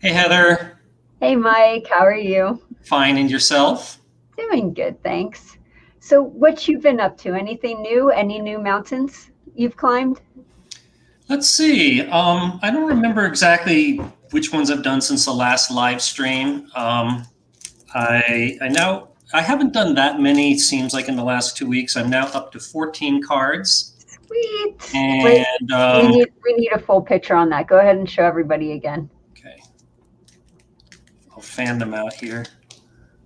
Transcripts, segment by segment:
Hey Heather, Hey Mike, how are you? fine and yourself? Doing good, thanks. So, what you been up to? Anything new? Any new mountains you've climbed? Let's see. I don't remember exactly which ones I've done since the last live stream. I haven't done that many. It seems like in the last 2 weeks, I'm now up to 14 cards, Sweet. Wait, and we need a full picture on that. Go ahead and show everybody again. okay, I'll fan them out here.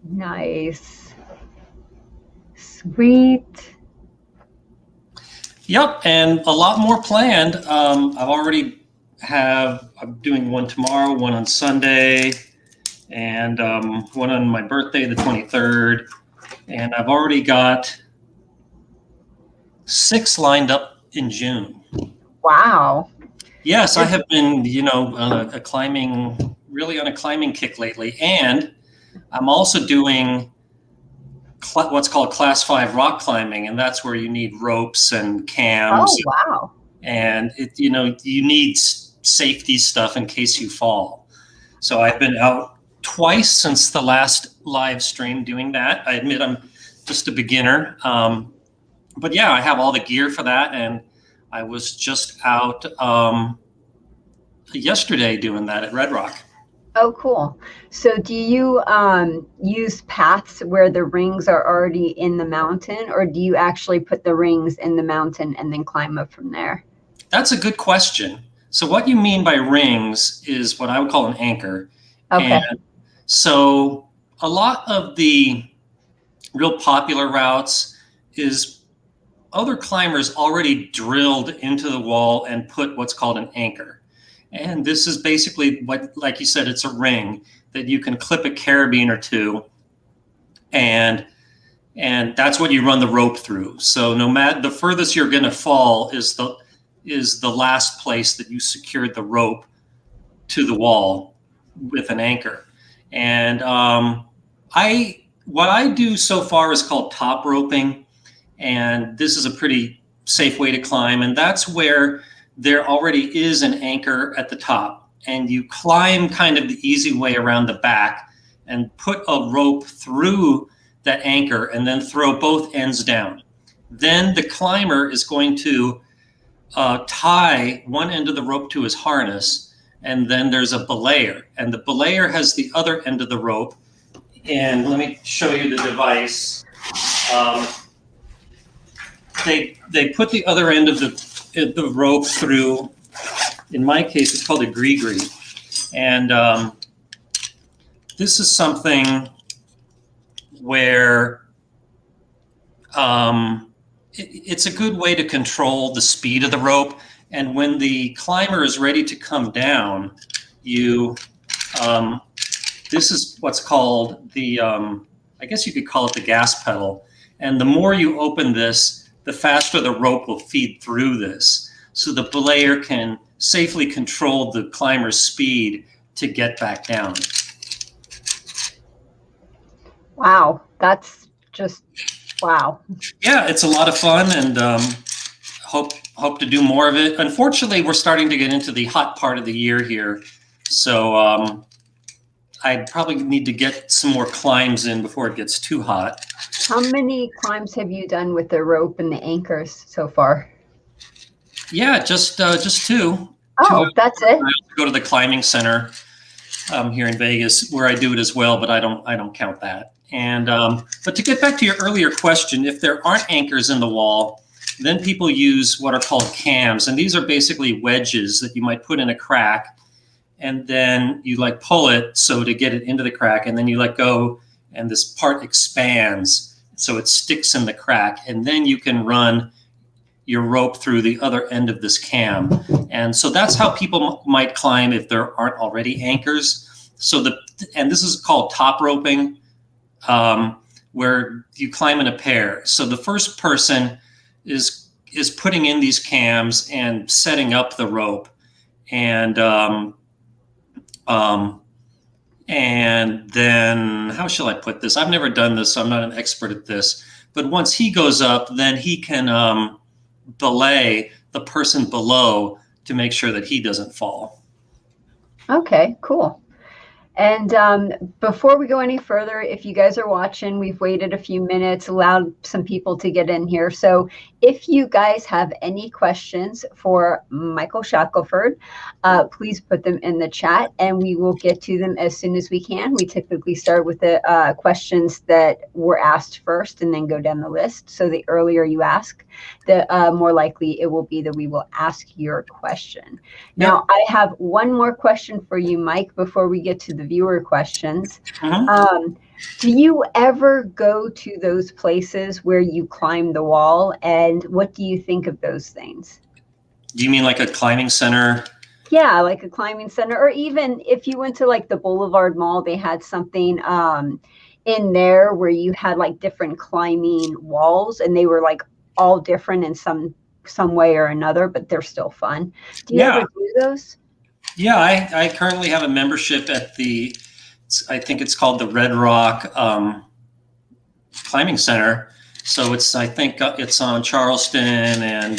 Nice. Sweet. Yep, and a lot more planned. I'm doing one tomorrow, one on Sunday, and one on my birthday, the 23rd. And I've already got 6 lined up in June. Wow. Yes, I have been, really on a climbing kick lately. And I'm also doing what's called class 5 rock climbing. And that's where you need ropes and cams. Oh, wow. And you need safety stuff in case you fall. So I've been out twice since the last live stream doing that. I admit I'm just a beginner. But yeah, I have all the gear for that. And I was just out yesterday doing that at Red Rock. Oh, cool. So, do you use paths where the rings are already in the mountain, or do you actually put the rings in the mountain and then climb up from there? That's a good question. So what you mean by rings is what I would call an anchor. And Okay. so a lot of the real popular routes is other climbers already drilled into the wall and put what's called an anchor. And this is basically what, like you said, it's a ring that you can clip a carabiner to, and that's what you run the rope through. So no matter the furthest you're going to fall is the last place that you secured the rope to the wall with an anchor. And I what I do so far is called top roping, and this is a pretty safe way to climb. And that's where there already is an anchor at the top, and you climb kind of the easy way around the back and put a rope through that anchor and then throw both ends down. Then the climber is going to tie one end of the rope to his harness, and then there's a belayer, and the belayer has the other end of the rope. And let me show you the device. Um, they put the other end of the rope through. In my case, it's called a gree-gree, and this is something where it's a good way to control the speed of the rope. And when the climber is ready to come down, you this is what's called the I guess you could call it the gas pedal. And the more you open this, the faster the rope will feed through this. So the belayer can safely control the climber's speed to get back down. Wow, that's just wow. Yeah, it's a lot of fun, and hope to do more of it. Unfortunately, we're starting to get into the hot part of the year here, so I probably need to get some more climbs in before it gets too hot. How many climbs have you done with the rope and the anchors so far? Yeah, just two. Oh, that's I it. also go to the climbing center here in Vegas where I do it as well, but I don't count that. And but to get back to your earlier question, if there aren't anchors in the wall, then people use what are called cams, and these are basically wedges that you might put in a crack, and then you like pull it so to get it into the crack, and then you let go, and this part expands so it sticks in the crack, and then you can run your rope through the other end of this cam. And so that's how people might climb if there aren't already anchors. And this is called top roping, where you climb in a pair. So the first person is putting in these cams and setting up the rope, and and then how shall I put this? I've never done this, so I'm not an expert at this. But once he goes up, then he can belay the person below to make sure that he doesn't fall. Okay, cool. And before we go any further, if you guys are watching, we've waited a few minutes, allowed some people to get in here. So if you guys have any questions for Michael Shackelford, please put them in the chat and we will get to them as soon as we can. We typically start with the questions that were asked first and then go down the list. So the earlier you ask, the more likely it will be that we will ask your question. Now, I have one more question for you, Mike, before we get to the viewer questions. Do you ever go to those places where you climb the wall, and what do you think of those things? Do you mean like a climbing center? Yeah, like a climbing center, or even if you went to like the Boulevard Mall, they had something in there where you had like different climbing walls, and they were like all different in some way or another, but they're still fun. Do you ever do those? Yeah, I currently have a membership at the, I think it's called the Red Rock Climbing Center. So it's, I think it's on Charleston and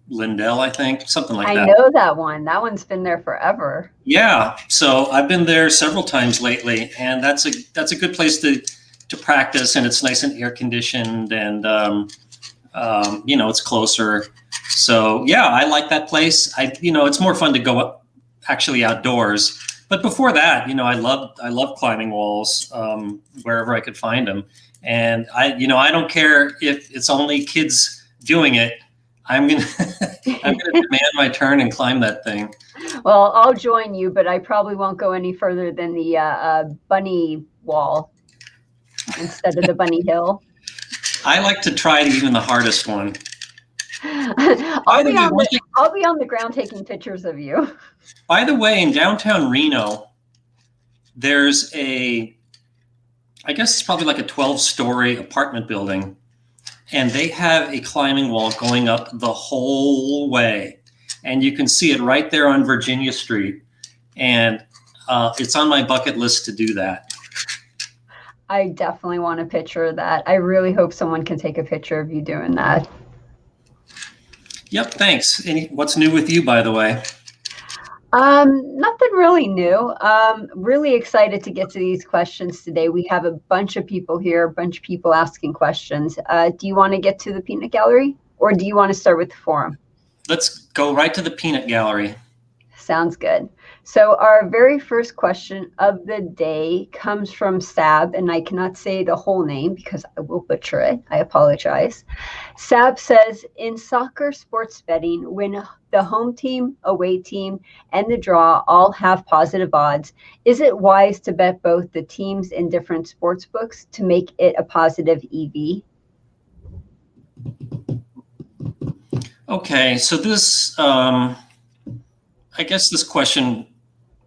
Lindell, I think, something like that. I know that one. That one's been there forever. Yeah, so I've been there several times lately, and that's a good place to practice, and it's nice and air conditioned, and you know, it's closer. So yeah, I like that place. You know, it's more fun to go up actually outdoors. But before that, you know, I love climbing walls wherever I could find them. And you know, I don't care if it's only kids doing it. I'm gonna demand my turn and climb that thing. Well, I'll join you, but I probably won't go any further than the bunny wall instead of the bunny hill. I like to try even the hardest one. I'll be on the ground taking pictures of you. By the way, in downtown Reno, there's I guess it's probably like a 12-story apartment building, and they have a climbing wall going up the whole way, and you can see it right there on Virginia Street, and it's on my bucket list to do that. I definitely want a picture of that. I really hope someone can take a picture of you doing that. Yep, thanks. What's new with you, by the way? Nothing really new. Really excited to get to these questions today. We have a bunch of people here, a bunch of people asking questions. Do you want to get to the peanut gallery, or do you want to start with the forum? Let's go right to the peanut gallery. Sounds good. So our very first question of the day comes from Sab, and I cannot say the whole name because I will butcher it. I apologize. Sab says, in soccer sports betting, when the home team, away team, and the draw all have positive odds, is it wise to bet both the teams in different sports books to make it a positive EV? Okay, so this, I guess this question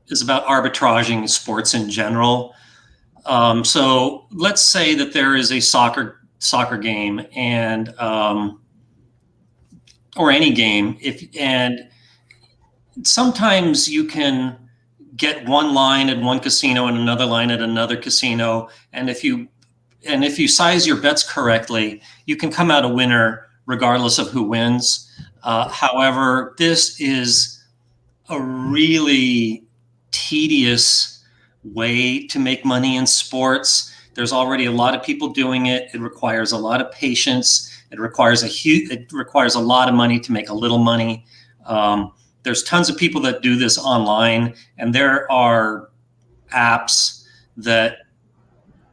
is about arbitraging sports in general. So let's say that there is a soccer game, and or any game, and sometimes you can get one line at one casino and another line at another casino, and if you size your bets correctly, you can come out a winner regardless of who wins. However, this is a really tedious way to make money in sports. There's already a lot of people doing it. It requires a lot of patience. It requires a lot of money to make a little money. There's tons of people that do this online, and there are apps that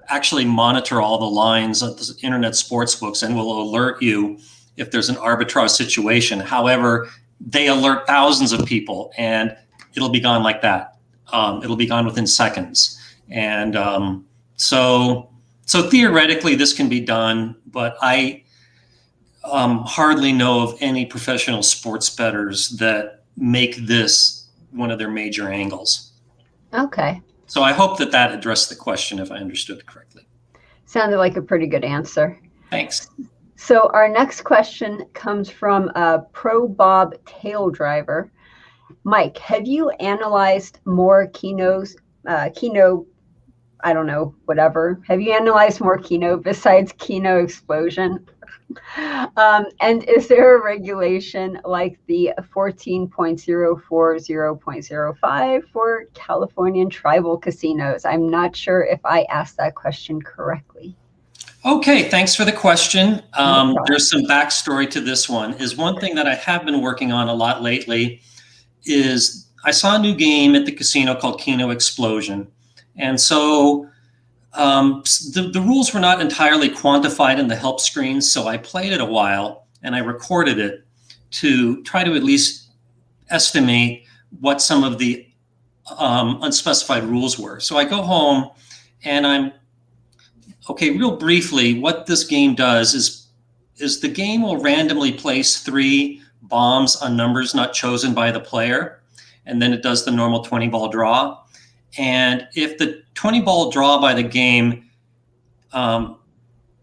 actually monitor all the lines of the internet sports books and will alert you if there's an arbitrage situation. However, they alert thousands of people, and it'll be gone like that. It'll be gone within seconds. And so theoretically, this can be done, but I hardly know of any professional sports bettors that make this one of their major angles. Okay. So I hope that addressed the question, if I understood it correctly. Sounded like a pretty good answer. Thanks. So our next question comes from Pro Bob Tail Driver. Mike, have you analyzed more Keno, I don't know, whatever. Have you analyzed more Keno besides Keno Explosion? And is there a regulation like the 14.040.05 for Californian tribal casinos? I'm not sure if I asked that question correctly. Okay, thanks for the question. No problem. There's some backstory to this one. Is one thing that I have been working on a lot lately is I saw a new game at the casino called Keno Explosion. And so the rules were not entirely quantified in the help screens, so I played it a while and I recorded it to try to at least estimate what some of the unspecified rules were. So I go home and okay, real briefly, what this game does is the game will randomly place 3 bombs on numbers not chosen by the player, and then it does the normal 20-ball draw. And if the 20-ball draw by the game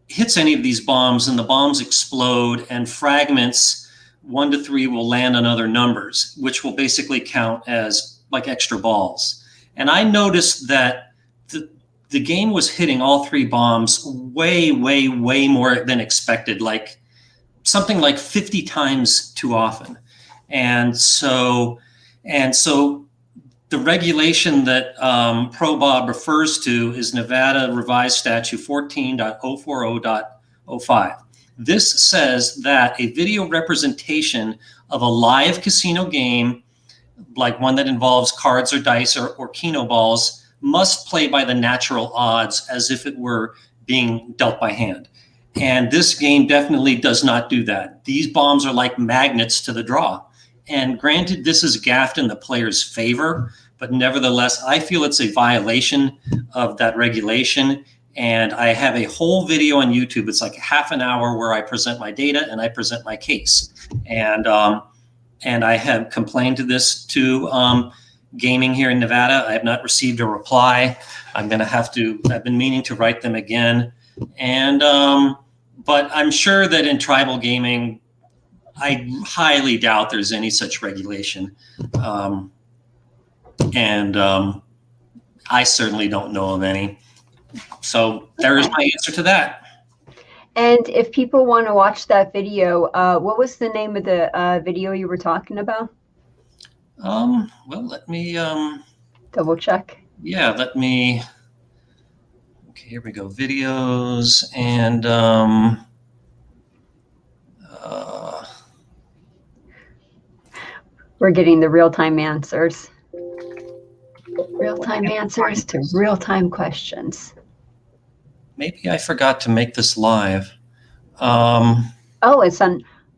hits any of these bombs, and the bombs explode, and fragments 1 to 3 will land on other numbers, which will basically count as like extra balls. And I noticed that the game was hitting all 3 bombs way, way, way more than expected, like something like 50 times too often. And so the regulation that Pro Bob refers to is Nevada Revised Statute 14.040.05. This says that a video representation of a live casino game, like one that involves cards or dice or Keno balls, must play by the natural odds as if it were being dealt by hand. And this game definitely does not do that. These bombs are like magnets to the draw. And granted, this is gaffed in the player's favor, but nevertheless, I feel it's a violation of that regulation. And I have a whole video on YouTube. It's like half an hour where I present my data and I present my case. And I have complained to this to gaming here in Nevada. I have not received a reply. I've been meaning to write them again. And, but I'm sure that in tribal gaming, I highly doubt there's any such regulation. I certainly don't know of any. So there is my answer to that. And if people want to watch that video, what was the name of the video you were talking about? Well, let me double check. Yeah, okay, here we go. Videos and we're getting the real-time answers. Real-time answers to real-time questions. Maybe I forgot to make this live. Oh,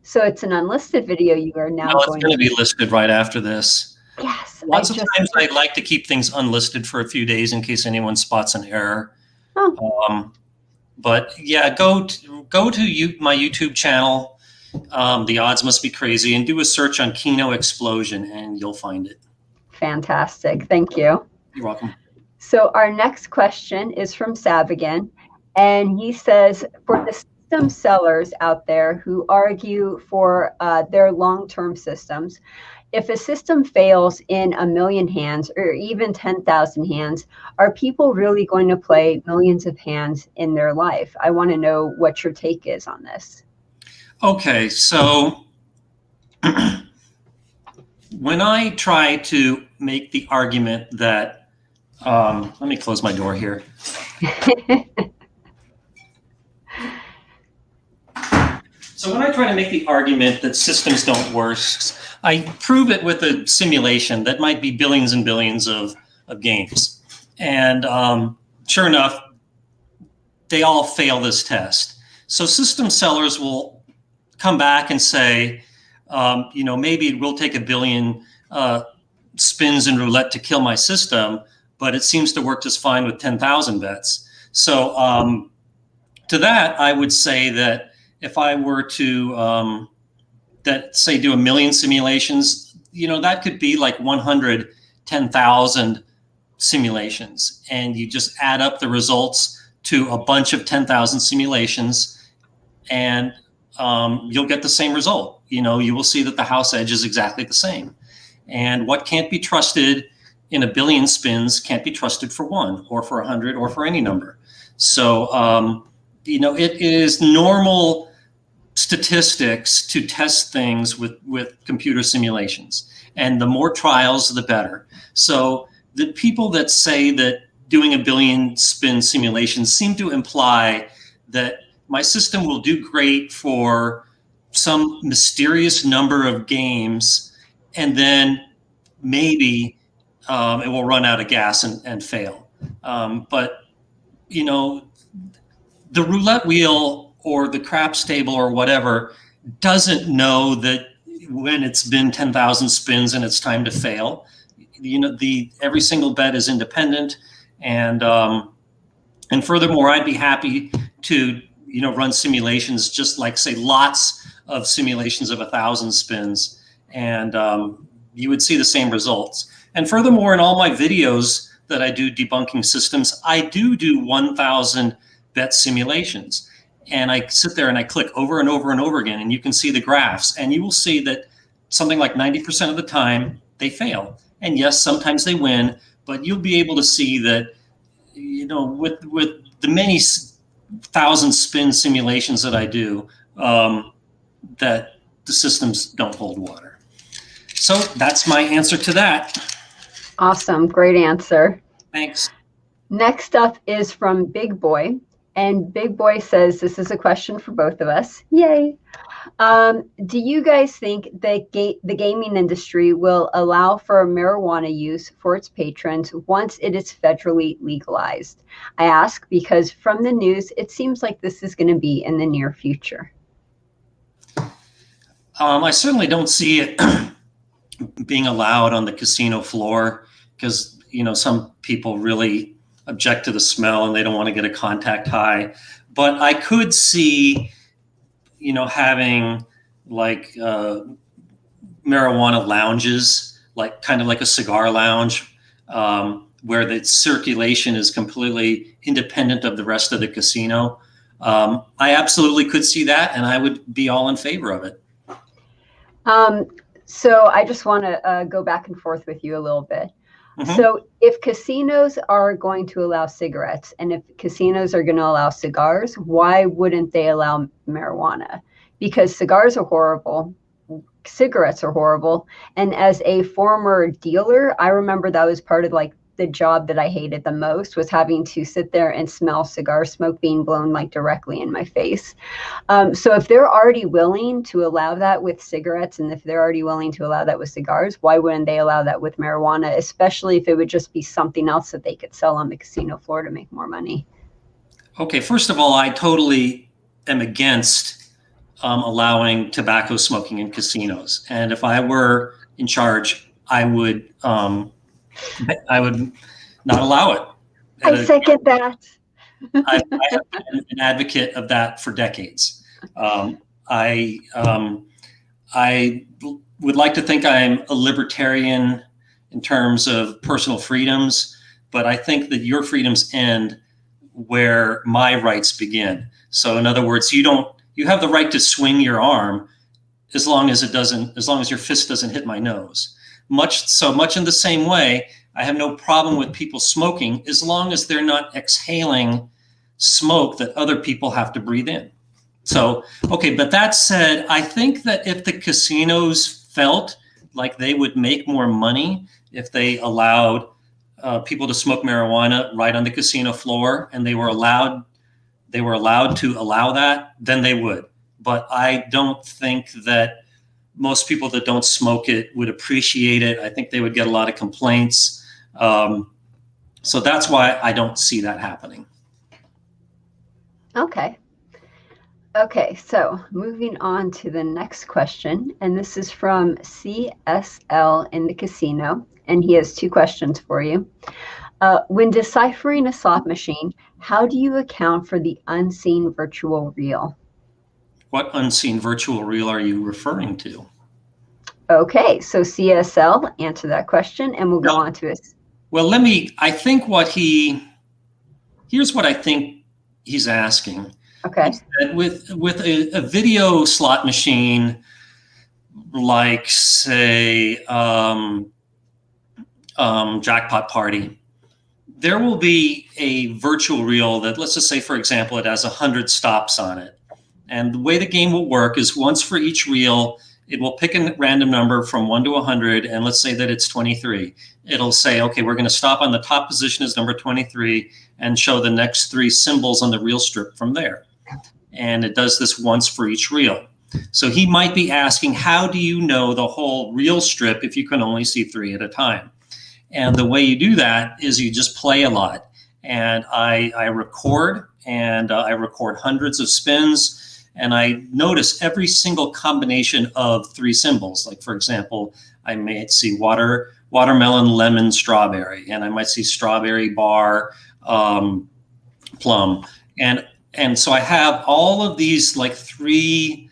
so it's an unlisted video you are now going to be listed right after this. Yes. Lots of times I like to keep things unlisted for a few days in case anyone spots an error. Oh. But yeah, go to my YouTube channel. The odds must be crazy, and do a search on Keno Explosion and you'll find it. Fantastic. Thank you. You're welcome. So our next question is from Sav again, and he says, for the system sellers out there who argue for their long-term systems, if a system fails in 1 million hands or even 10,000 hands, are people really going to play millions of hands in their life? I want to know what your take is on this. Okay, so when I try to make the argument that, let me close my door here. So when I try to make the argument that systems don't work, I prove it with a simulation that might be billions and billions of games. And sure enough, they all fail this test. So system sellers will come back and say, maybe it will take 1 billion spins in roulette to kill my system, but it seems to work just fine with 10,000 bets. So to that, I would say that if I were to, do 1 million simulations, that could be like 110,000 simulations. And you just add up the results to a bunch of 10,000 simulations and you'll get the same result. You will see that the house edge is exactly the same. And what can't be trusted in 1 billion spins can't be trusted for 1 or for 100 or for any number. So, it is normal statistics to test things with computer simulations. And the more trials, the better. So the people that say that doing a billion spin simulations seem to imply that my system will do great for some mysterious number of games, and then maybe it will run out of gas and fail. But, you know, the roulette wheel or the craps table or whatever doesn't know that when it's been 10,000 spins and it's time to fail. You know, every single bet is independent, and furthermore, I'd be happy to, you know, run simulations, just like, say, lots of simulations of 1,000 spins, and you would see the same results. And furthermore, in all my videos that I do debunking systems, I do 1,000 bet simulations, and I sit there and I click over and over and over again, and you can see the graphs, and you will see that something like 90% of the time they fail. And yes, sometimes they win, but you'll be able to see that, you know, with the many 1,000 spin simulations that I do, that the systems don't hold water. So that's my answer to that. Awesome. Great answer. Thanks. Next up is from Big Boy. And Big Boy says, this is a question for both of us. Yay. Do you guys think that the gaming industry will allow for marijuana use for its patrons once it is federally legalized? I ask because from the news, it seems like this is going to be in the near future. I certainly don't see it being allowed on the casino floor because, you know, some people really object to the smell and they don't want to get a contact high. But I could see, you know, having like marijuana lounges, like kind of like a cigar lounge, where the circulation is completely independent of the rest of the casino. I absolutely could see that, and I would be all in favor of it. So I just want to go back and forth with you a little bit. Mm-hmm. So if casinos are going to allow cigarettes and if casinos are going to allow cigars, why wouldn't they allow marijuana? Because cigars are horrible, cigarettes are horrible. And as a former dealer, I remember that was part of like the job that I hated the most, was having to sit there and smell cigar smoke being blown like directly in my face. So if they're already willing to allow that with cigarettes, and if they're already willing to allow that with cigars, why wouldn't they allow that with marijuana, especially if it would just be something else that they could sell on the casino floor to make more money? Okay, first of all, I totally am against allowing tobacco smoking in casinos. And if I were in charge, I would not allow it. I second that. I have been an advocate of that for decades. I would like to think I'm a libertarian in terms of personal freedoms, but I think that your freedoms end where my rights begin. So in other words, you have the right to swing your arm as long as your fist doesn't hit my nose. Much in the same way, I have no problem with people smoking as long as they're not exhaling smoke that other people have to breathe in. So, okay, but that said, I think that if the casinos felt like they would make more money if they allowed people to smoke marijuana right on the casino floor, and they were allowed to allow that, then they would. But I don't think that most people that don't smoke it would appreciate it. I think they would get a lot of complaints. So that's why I don't see that happening. Okay, so moving on to the next question, and this is from CSL in the casino, and he has two questions for you. When deciphering a slot machine, how do you account for the unseen virtual reel? What unseen virtual reel are you referring to? Okay, so CSL, answer that question, and we'll go on to it. Well, here's what I think he's asking. Okay. With a video slot machine, like say Jackpot Party, there will be a virtual reel that, let's just say, for example, it has 100 stops on it. And the way the game will work is once for each reel, it will pick a random number from 1 to 100, and let's say that it's 23. It'll say, okay, we're going to stop on the top position as number 23 and show the next 3 symbols on the reel strip from there. And it does this once for each reel. So he might be asking, how do you know the whole reel strip if you can only see 3 at a time? And the way you do that is you just play a lot. And I record, and I record hundreds of spins, and I notice every single combination of 3 symbols. Like, for example, I may see watermelon, lemon, strawberry, and I might see strawberry, bar, plum. And so I have all of these like 3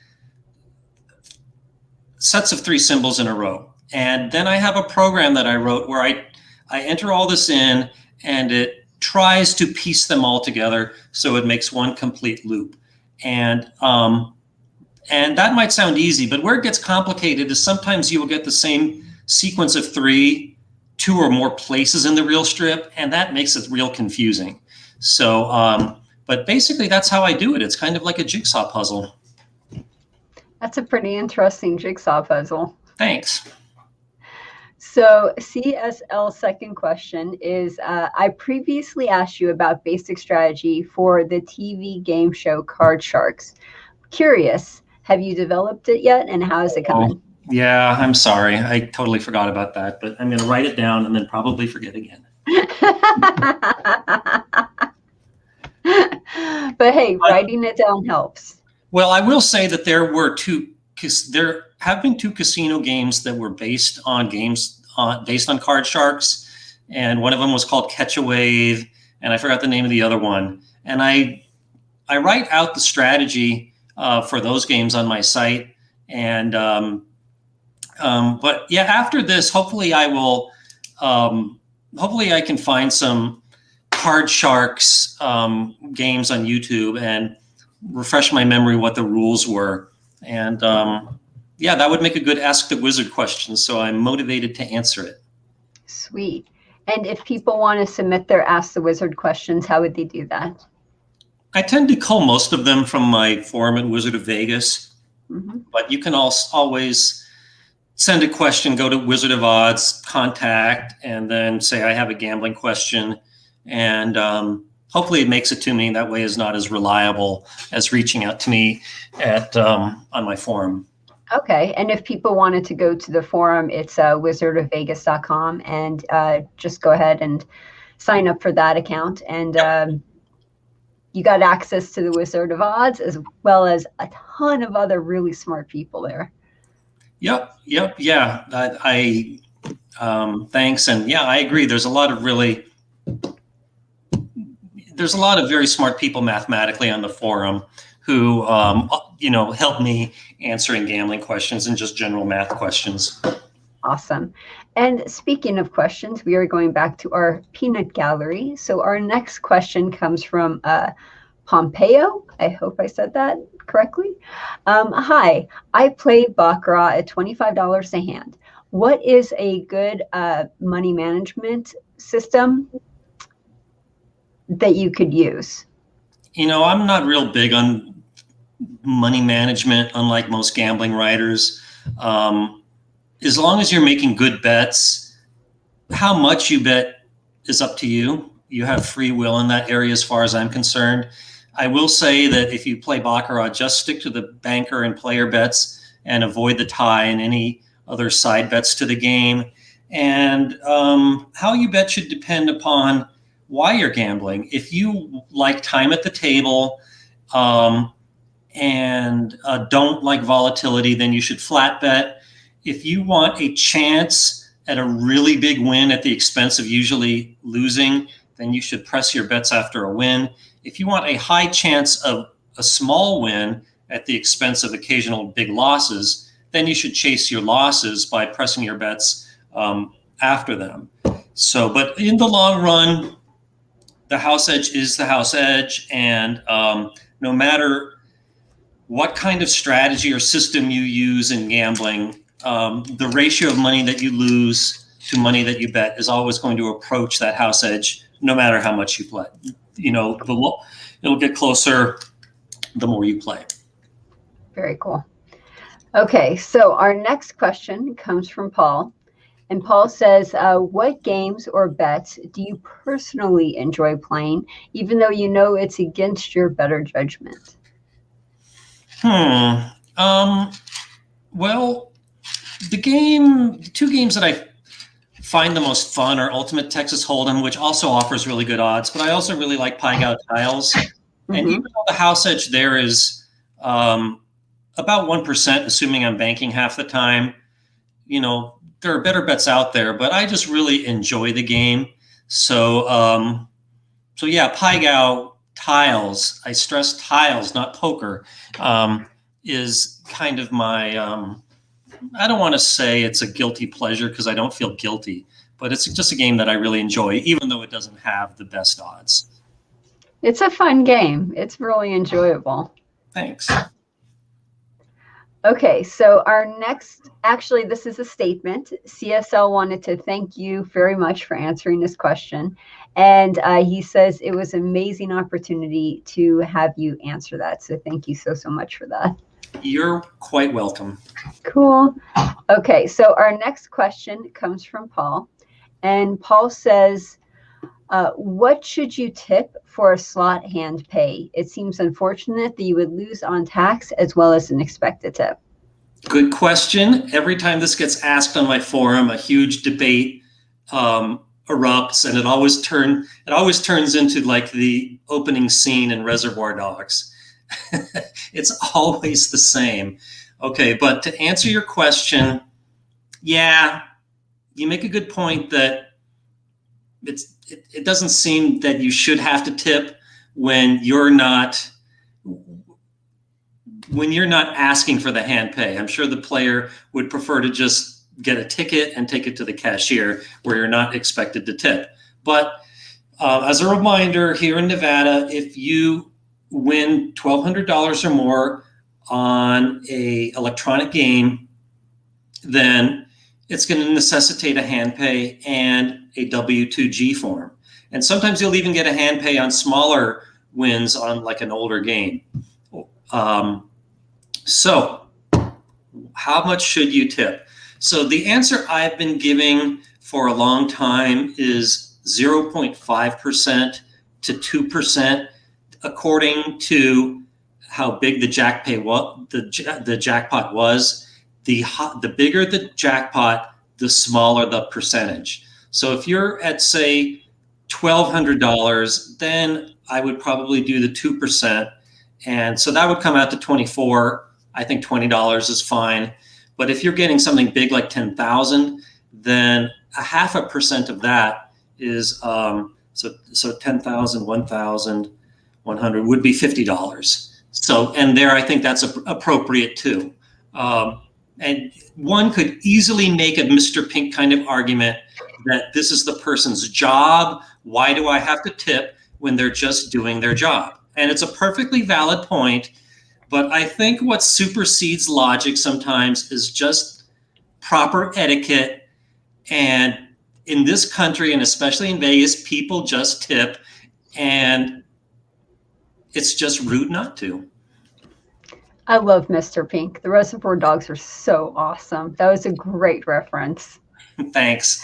sets of 3 symbols in a row. And then I have a program that I wrote where I enter all this in, and it tries to piece them all together so it makes one complete loop. And that might sound easy, but where it gets complicated is sometimes you will get the same sequence of 3, 2 or more places in the reel strip, and that makes it real confusing. So, but basically that's how I do it. It's kind of like a jigsaw puzzle. That's a pretty interesting jigsaw puzzle. Thanks. So CSL's second question is, I previously asked you about basic strategy for the TV game show Card Sharks. Curious, have you developed it yet, and how is it coming? Yeah, I'm sorry. I totally forgot about that, but I'm going to write it down and then probably forget again. But hey, writing it down helps. Well, I will say that there have been 2 casino games that were based on Card Sharks, and one of them was called Catch a Wave, and I forgot the name of the other one. And I write out the strategy for those games on my site, and but yeah, after this, hopefully I will. Hopefully I can find some Card Sharks games on YouTube and refresh my memory what the rules were. And yeah, that would make a good Ask the Wizard question, so I'm motivated to answer it. Sweet. And if people want to submit their Ask the Wizard questions, how would they do that? I tend to cull most of them from my forum at Wizard of Vegas, but you can always send a question, go to Wizard of Odds, contact, and then say, I have a gambling question. And hopefully it makes it to me. That way is not as reliable as reaching out to me on my forum. Okay. And if people wanted to go to the forum, it's wizardofvegas.com, and just go ahead and sign up for that account. And you got access to the Wizard of Odds as well as a ton of other really smart people there. Yep. Yeah. Thanks. And yeah, I agree. There's a lot of very smart people mathematically on the forum who, help me answering gambling questions and just general math questions. Awesome. And speaking of questions, we are going back to our peanut gallery. So our next question comes from Pompeo. I hope I said that correctly. Hi, I play Baccarat at $25 a hand. What is a good money management system that you could use? I'm not real big on money management, unlike most gambling writers. As long as you're making good bets, how much you bet is up to you. You have free will in that area as far as I'm concerned. I will say that if you play Baccarat, just stick to the banker and player bets and avoid the tie and any other side bets to the game. And how you bet should depend upon why you're gambling. If you like time at the table and don't like volatility, then you should flat bet. If you want a chance at a really big win at the expense of usually losing, then you should press your bets after a win. If you want a high chance of a small win at the expense of occasional big losses, then you should chase your losses by pressing your bets after them. So, but in the long run, the house edge is the house edge, and no matter what kind of strategy or system you use in gambling, the ratio of money that you lose to money that you bet is always going to approach that house edge, no matter how much you play. It'll get closer the more you play. Very cool. Okay, so our next question comes from Paul. And Paul says, what games or bets do you personally enjoy playing, even though you know it's against your better judgment? Well, the two games that I find the most fun are Ultimate Texas Hold'em, which also offers really good odds, but I also really like Pai Gow Tiles. And even though the house edge there is about 1%, assuming I'm banking half the time, you know, there are better bets out there, but I just really enjoy the game. So, so yeah, Pai Gow Tiles, I stress tiles, not poker, is kind of my, I don't want to say it's a guilty pleasure because I don't feel guilty, but it's just a game that I really enjoy, even though it doesn't have the best odds. It's a fun game. It's really enjoyable. Thanks. Okay, so our next, actually, this is a statement. CSL wanted to thank you very much for answering this question. And he says it was an amazing opportunity to have you answer that. So thank you so much for that. You're quite welcome. Cool. Okay, so our next question comes from Paul. And Paul says, what should you tip for a slot hand pay? It seems unfortunate that you would lose on tax as well as an expected tip. Good question. Every time this gets asked on my forum, a huge debate erupts, and it always turns into like the opening scene in Reservoir Dogs. It's always the same. Okay, but to answer your question, yeah, you make a good point that it doesn't seem that you should have to tip when you're not asking for the hand pay. I'm sure the player would prefer to just get a ticket and take it to the cashier where you're not expected to tip. But as a reminder, here in Nevada, if you win $1,200 or more on a electronic game, then it's going to necessitate a hand pay and a W-2G form. And sometimes you'll even get a hand pay on smaller wins on like an older game. So how much should you tip? So the answer I've been giving for a long time is 0.5% to 2%, according to how big the jackpot was. The bigger the jackpot, the smaller the percentage. So if you're at, say, $1,200, then I would probably do the 2%. And so that would come out to 24. I think $20 is fine. But if you're getting something big like 10,000, then 0.5% of that is, so 10,000, 1,100 would be $50. So, and there I think that's appropriate too. And one could easily make a Mr. Pink kind of argument that this is the person's job. Why do I have to tip when they're just doing their job? And it's a perfectly valid point, but I think what supersedes logic sometimes is just proper etiquette. And in this country, and especially in Vegas, people just tip, and it's just rude not to. I love Mr. Pink. The Reservoir Dogs are so awesome. That was a great reference. Thanks.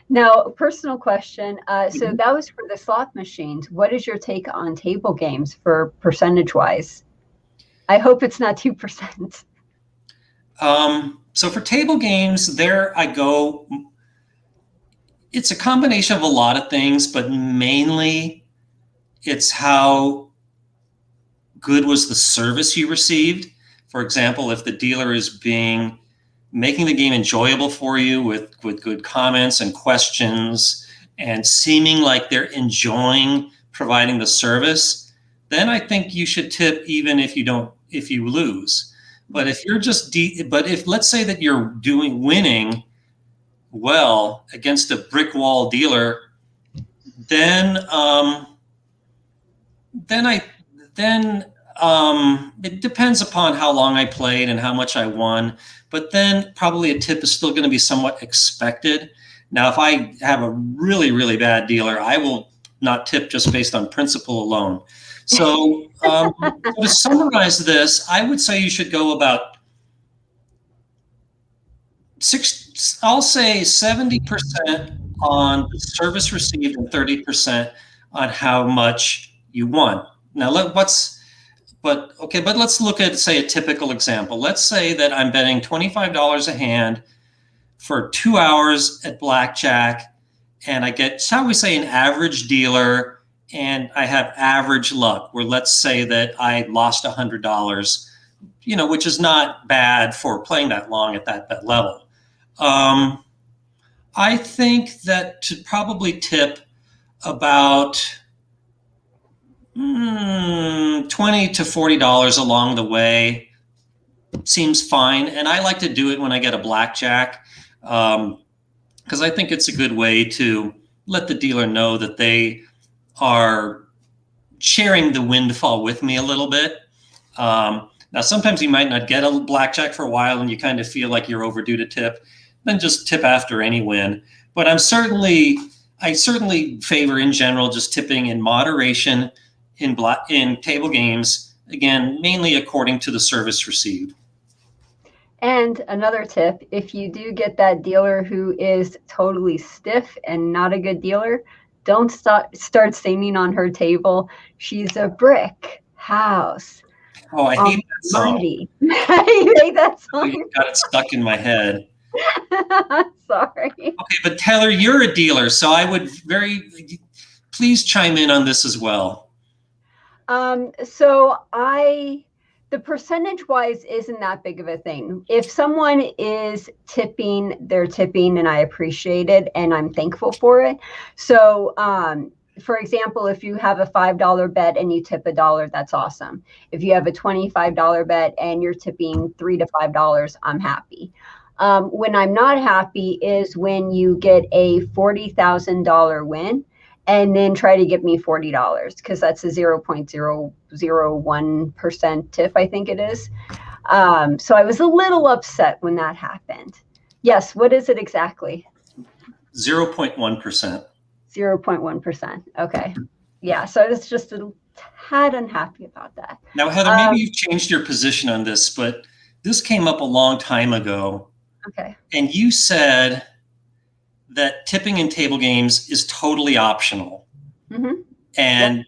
Now, personal question. So that was for the slot machines. What is your take on table games for percentage-wise? I hope it's not 2%. So for table games, there I go. It's a combination of a lot of things, but mainly it's how good was the service you received. For example, if the dealer is making the game enjoyable for you with good comments and questions and seeming like they're enjoying providing the service, then I think you should tip even if you lose. But if you're if let's say that you're winning well against a brick wall dealer, then it depends upon how long I played and how much I won. But then probably a tip is still going to be somewhat expected. Now, if I have a really, really bad dealer, I will not tip just based on principle alone. So to summarize this, I would say you should go about I'll say 70% on the service received and 30% on how much you won. Now but let's look at, say, a typical example. Let's say that I'm betting $25 a hand for 2 hours at Blackjack, and I get, shall we say, an average dealer, and I have average luck, where let's say that I lost $100, which is not bad for playing that long at that level. I think that to probably tip about $20 to $40 along the way seems fine. And I like to do it when I get a Blackjack, because I think it's a good way to let the dealer know that they are sharing the windfall with me a little bit. Now, sometimes you might not get a Blackjack for a while and you kind of feel like you're overdue to tip. Then just tip after any win. But I certainly favor, in general, just tipping in moderation in table games, again, mainly according to the service received. And another tip, if you do get that dealer who is totally stiff and not a good dealer, don't start singing on her table, "She's a brick house." Oh, I hate that song. You hate that song? I got it stuck in my head. Sorry. Okay, but Taylor, you're a dealer, so I would please chime in on this as well. So the percentage-wise isn't that big of a thing. If someone is tipping, they're tipping, and I appreciate it, and I'm thankful for it. So, for example, if you have a $5 bet and you tip $1, that's awesome. If you have a $25 bet and you're tipping $3 to $5, I'm happy. When I'm not happy is when you get a $40,000 win and then try to give me $40, because that's a 0.001% tip, I think it is. So I was a little upset when that happened. Yes, what is it exactly? 0.1%. 0.1%. Okay. Yeah, so I was just a tad unhappy about that. Now, Heather, maybe you've changed your position on this, but this came up a long time ago. Okay. And you said that tipping in table games is totally optional, and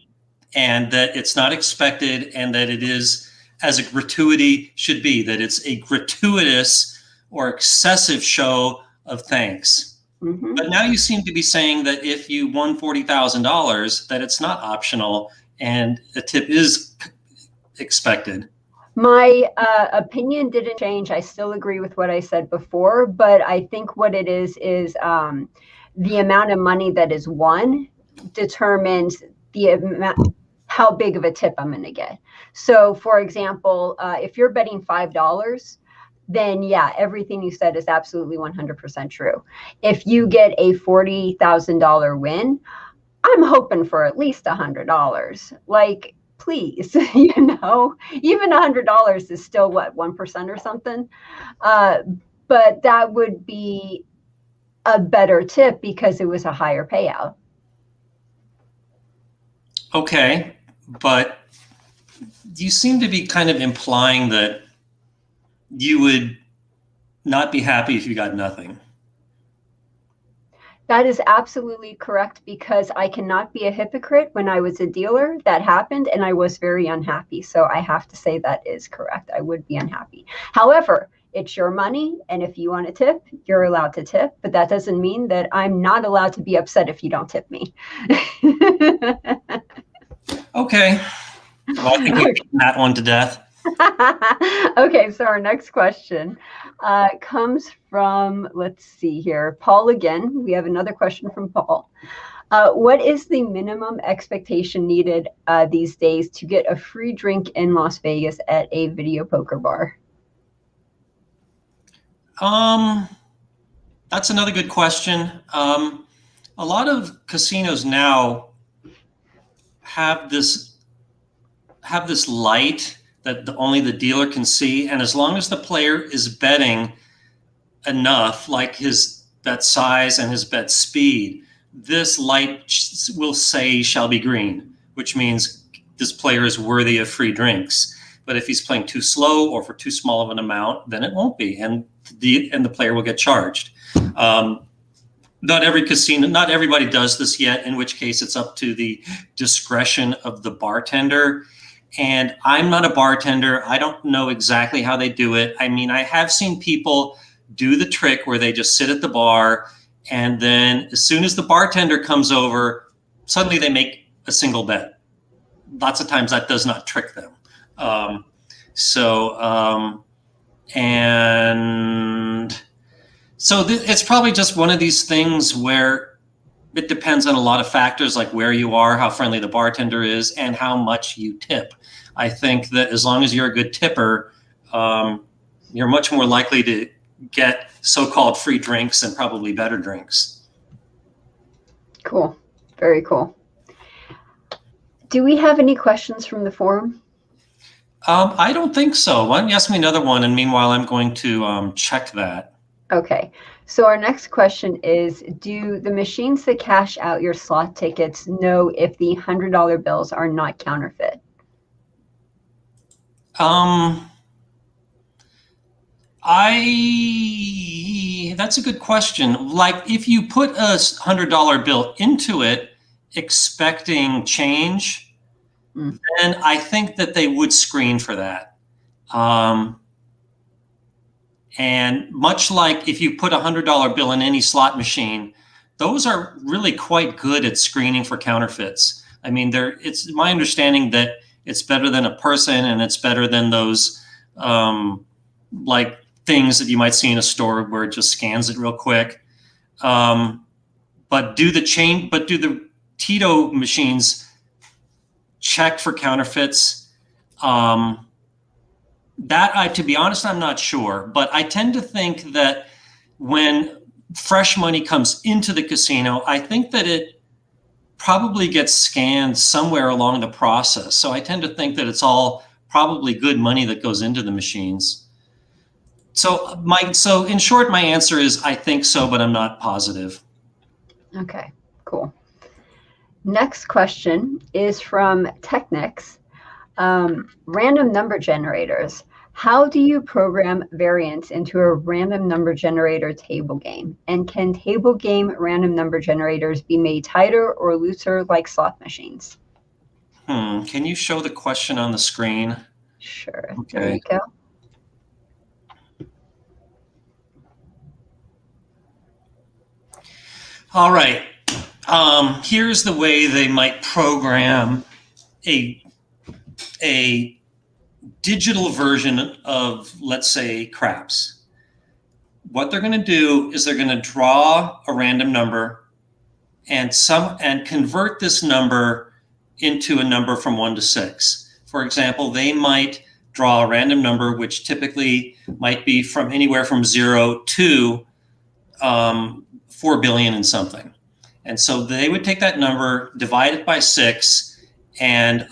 that it's not expected, and that it is, as a gratuity should be, that it's a gratuitous or excessive show of thanks. But now you seem to be saying that if you won $40,000, that it's not optional and a tip is expected. My opinion didn't change. I still agree with what I said before, but I think what it is the amount of money that is won determines how big of a tip I'm going to get. So, for example, if you're betting $5, then yeah, everything you said is absolutely 100% true. If you get a $40,000 win, I'm hoping for at least $100. Like, please, even $100 is still what, 1% or something. But that would be a better tip because it was a higher payout. Okay, but you seem to be kind of implying that you would not be happy if you got nothing. That is absolutely correct, because I cannot be a hypocrite. When I was a dealer, that happened and I was very unhappy. So I have to say that is correct. I would be unhappy. However, it's your money, and if you want to tip, you're allowed to tip. But that doesn't mean that I'm not allowed to be upset if you don't tip me. Okay. Well, I think we've beaten that one to death. Okay, so our next question comes from, let's see here, Paul again. We have another question from Paul. What is the minimum expectation needed these days to get a free drink in Las Vegas at a video poker bar? That's another good question. A lot of casinos now have this light that only the dealer can see, and as long as the player is betting enough, like his bet size and his bet speed, this light will say shall be green, which means this player is worthy of free drinks. But if he's playing too slow or for too small of an amount, then it won't be, and the player will get charged. Not every casino, not everybody does this yet, in which case it's up to the discretion of the bartender. And I'm not a bartender. I don't know exactly how they do it. I mean, I have seen people do the trick where they just sit at the bar, and then as soon as the bartender comes over, suddenly they make a single bet. Lots of times that does not trick them. So it's probably just one of these things where it depends on a lot of factors, like where you are, how friendly the bartender is, and how much you tip. I think that as long as you're a good tipper, you're much more likely to get so-called free drinks and probably better drinks. Cool. Very cool. Do we have any questions from the forum? I don't think so. Why don't you ask me another one, and meanwhile I'm going to check that. Okay. So our next question is, do the machines that cash out your slot tickets know if the $100 bills are not counterfeit? That's a good question. Like, if you put a $100 bill into it expecting change, then I think that they would screen for that. And much like if you put a $100 bill in any slot machine, those are really quite good at screening for counterfeits. I mean, it's my understanding that it's better than a person, and it's better than those like things that you might see in a store where it just scans it real quick. But do the Tito machines check for counterfeits? To be honest, I'm not sure, but I tend to think that when fresh money comes into the casino, I think that it probably gets scanned somewhere along the process. So I tend to think that it's all probably good money that goes into the machines. So in short, my answer is I think so, but I'm not positive. Okay, cool. Next question is from Technics. Random number generators. How do you program variance into a random number generator table game? And can table game random number generators be made tighter or looser like slot machines? Can you show the question on the screen? Sure. Okay. There you go. All right. Here's the way they might program a digital version of, let's say, craps. What they're going to do is they're going to draw a random number and convert this number into a number from 1 to 6. For example, they might draw a random number, which typically might be from anywhere from 0 to 4 billion and something. And so they would take that number, divide it by 6, and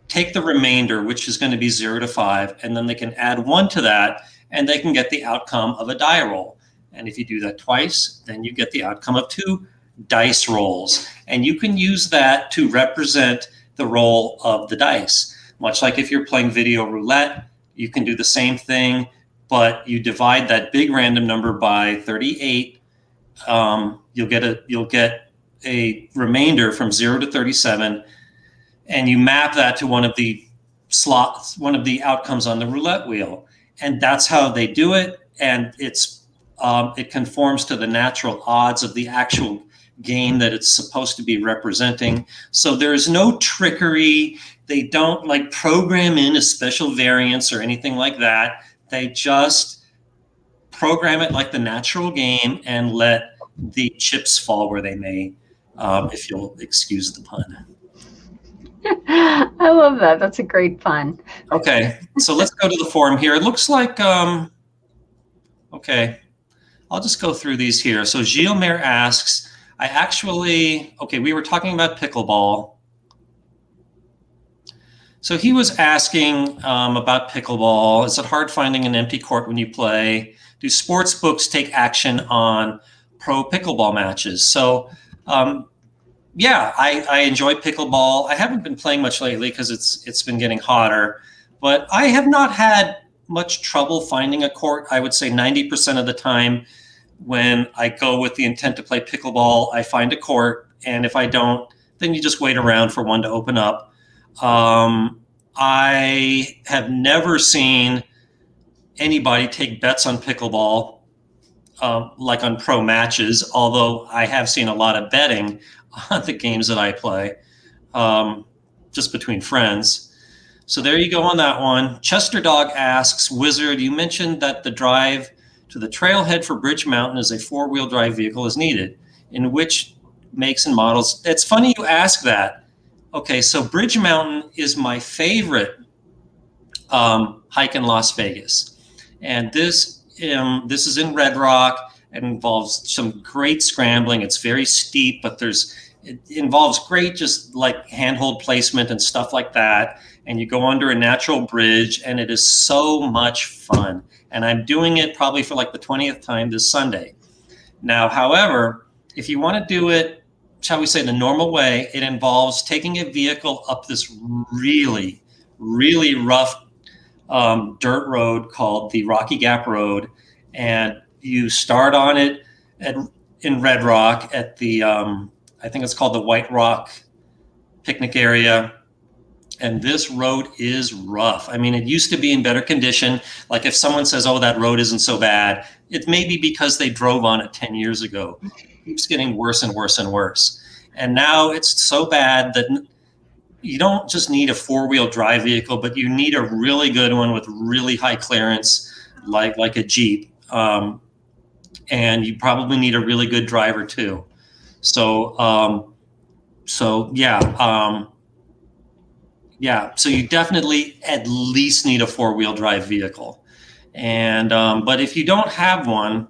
take the remainder, which is going to be 0 to 5, and then they can add 1 to that, and they can get the outcome of a die roll. And if you do that twice, then you get the outcome of 2 dice rolls. And you can use that to represent the roll of the dice. Much like if you're playing video roulette, you can do the same thing, but you divide that big random number by 38. You'll get a remainder from 0 to 37, and you map that to one of the slots, one of the outcomes on the roulette wheel, and that's how they do it. And it conforms to the natural odds of the actual game that it's supposed to be representing. So there is no trickery. They don't like program in a special variance or anything like that. They just program it like the natural game and let the chips fall where they may, if you'll excuse the pun. I love that. That's a great pun. Okay, so let's go to the forum here. It looks like, okay, I'll just go through these here. So Gilmer asks, we were talking about pickleball. So he was asking about pickleball. Is it hard finding an empty court when you play? Do sports books take action on pro pickleball matches? So Yeah, I enjoy pickleball. I haven't been playing much lately because it's been getting hotter, but I have not had much trouble finding a court. I would say 90% of the time when I go with the intent to play pickleball, I find a court, and if I don't, then you just wait around for one to open up. I have never seen anybody take bets on pickleball, like on pro matches, although I have seen a lot of betting on the games that I play, just between friends. So there you go on that one. Chester Dog asks, Wizard, you mentioned that the drive to the trailhead for Bridge Mountain as a four-wheel drive vehicle is needed. In which makes and models? It's funny you ask that. Okay, so Bridge Mountain is my favorite hike in Las Vegas. And this is in Red Rock. It involves some great scrambling. It's very steep, but it involves great just like handhold placement and stuff like that. And you go under a natural bridge, and it is so much fun. And I'm doing it probably for like the 20th time this Sunday. Now, however, if you want to do it, shall we say, the normal way, it involves taking a vehicle up this really, really rough dirt road called the Rocky Gap Road, and you start on it in Red Rock at the I think it's called the White Rock picnic area. And this road is rough. I mean, it used to be in better condition. Like if someone says, oh, that road isn't so bad, it may be because they drove on it 10 years ago. It keeps getting worse and worse and worse. And now it's so bad that you don't just need a four-wheel drive vehicle, but you need a really good one with really high clearance, like a Jeep. And you probably need a really good driver too. So so you definitely at least need a four-wheel drive vehicle. And but if you don't have one,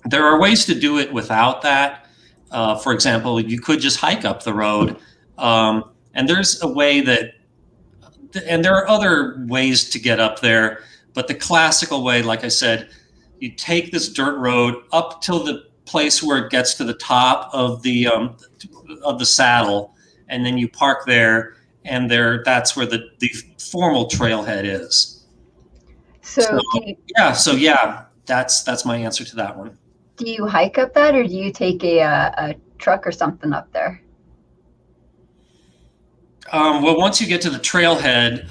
there are ways to do it without that. For example, you could just hike up the road. And there's a way and there are other ways to get up there, but the classical way, like I said, you take this dirt road up till the place where it gets to the top of the saddle, and then you park there, and that's where the formal trailhead is. So that's my answer to that one. Do you hike up that, or do you take a truck or something up there? Well, once you get to the trailhead,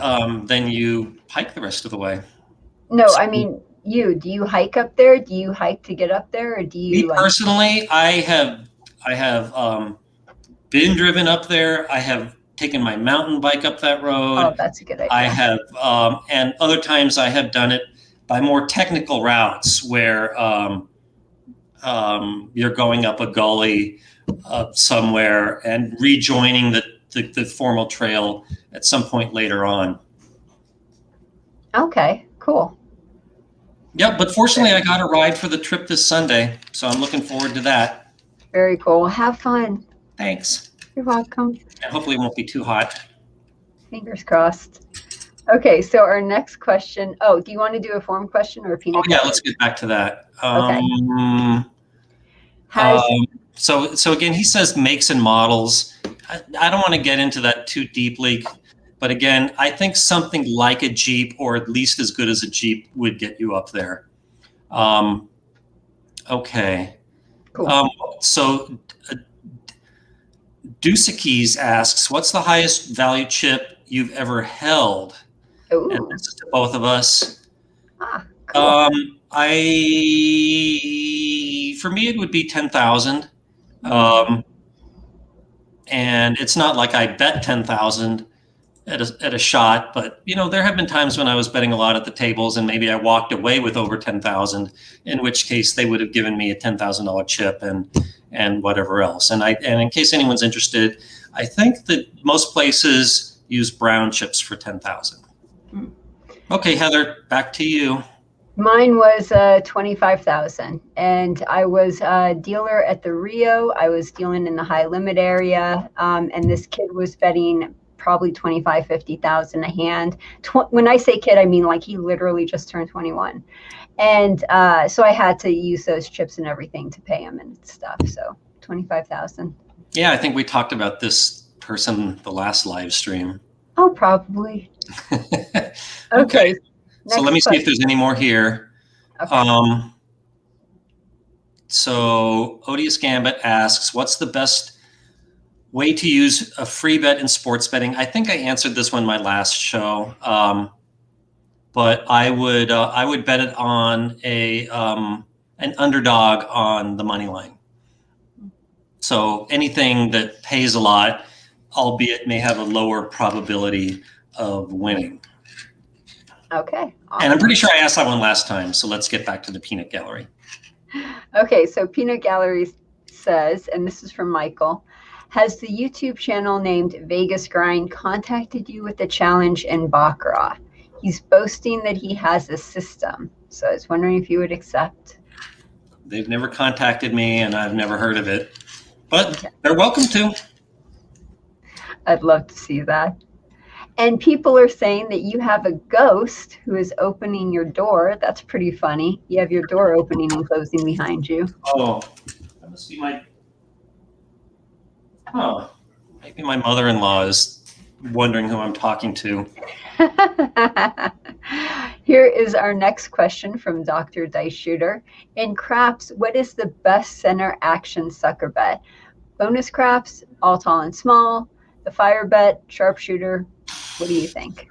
then you hike the rest of the way. No, I mean, do you hike up there? Do you hike to get up there, or do you? Me personally, I have been driven up there. I have taken my mountain bike up that road. Oh, that's a good idea. I have, and other times I have done it by more technical routes where you're going up a gully somewhere and rejoining the formal trail at some point later on. Okay, cool. Yeah, but fortunately I got a ride for the trip this Sunday, so I'm looking forward to that. Very cool. Have fun. Thanks. You're welcome. And hopefully it won't be too hot. Fingers crossed. Okay, so our next question. Oh, do you want to do a form question or a peanut? Oh yeah, let's get back to that. So again, he says makes and models. I don't want to get into that too deeply, but again, I think something like a Jeep, or at least as good as a Jeep, would get you up there. Okay. Cool. So Dusakis asks, what's the highest value chip you've ever held? Ooh. And this is to both of us. Cool. For me, it would be 10,000. And it's not like I bet 10,000 at a shot, but there have been times when I was betting a lot at the tables, and maybe I walked away with over 10,000, in which case they would have given me a $10,000 chip and whatever else. And in case anyone's interested, I think that most places use brown chips for 10,000. Okay, Heather, back to you. Mine was 25,000, and I was a dealer at the Rio. I was dealing in the high limit area, and this kid was betting probably 25, 50,000 a hand. When I say kid, I mean like he literally just turned 21, and so I had to use those chips and everything to pay him and stuff. So 25,000. Yeah, I think we talked about this person the last live stream. Oh, probably. Okay. So let Next me see if question. there's any more here. Okay. So Odious Gambit asks, what's the best way to use a free bet in sports betting? I think I answered this one in my last show, but I would bet it on an underdog on the money line. So anything that pays a lot, albeit may have a lower probability of winning. Okay. Awesome. And I'm pretty sure I asked that one last time. So let's get back to the peanut gallery. Okay, so Peanut Gallery says, and this is from Michael, has the YouTube channel named Vegas Grind contacted you with a challenge in Baccarat? He's boasting that he has a system. So I was wondering if you would accept. They've never contacted me, and I've never heard of it. But they're welcome to. I'd love to see that. And people are saying that you have a ghost who is opening your door. That's pretty funny. You have your door opening and closing behind you. Oh, that must be my... Oh, maybe my mother-in-law is wondering who I'm talking to. Here is our next question from Dr. Dice Shooter. In craps, what is the best center action sucker bet? Bonus craps, all tall and small, the fire bet, sharpshooter. What do you think?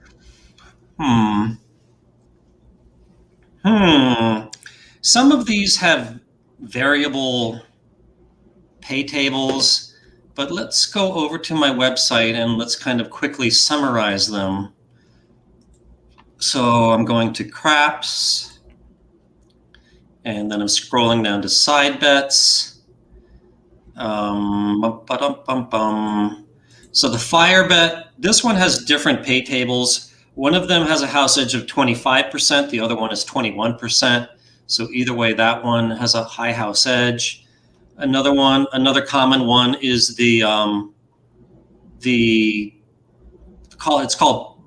Some of these have variable pay tables, but let's go over to my website and let's kind of quickly summarize them. So I'm going to craps, and then I'm scrolling down to side bets. So the fire bet, this one has different pay tables. One of them has a house edge of 25%. The other one is 21%. So either way, that one has a high house edge. Another common one is it's called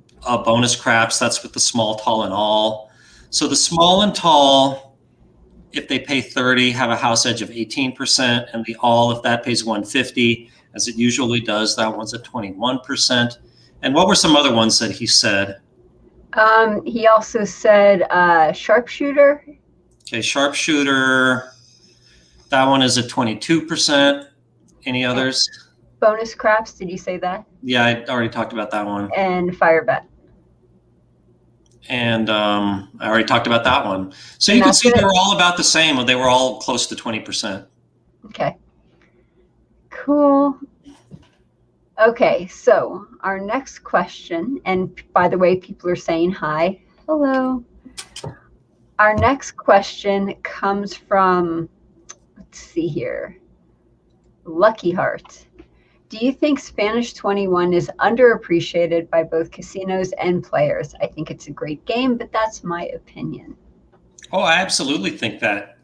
bonus craps. That's with the small, tall, and all. So the small and tall, if they pay 30, have a house edge of 18%, and the all, if that pays 150, as it usually does, that one's at 21%. And what were some other ones that he said? He also said sharpshooter. Okay, sharpshooter, that one is at 22%. Any others? Bonus craps, did you say that? Yeah, I already talked about that one. And fire bet. And I already talked about that one. So you can see they were all about the same. They were all close to 20%. Okay. Cool. Okay, so our next question, and by the way, people are saying hi. Hello. Our next question comes from, let's see here, Lucky Heart. Do you think Spanish 21 is underappreciated by both casinos and players? I think it's a great game, but that's my opinion. Oh, I absolutely think that.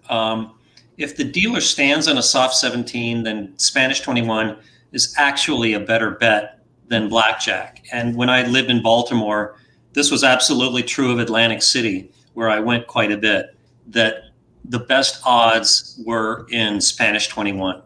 If the dealer stands on a soft 17, then Spanish 21 is actually a better bet than Blackjack. And when I lived in Baltimore, this was absolutely true of Atlantic City, where I went quite a bit, that the best odds were in Spanish 21.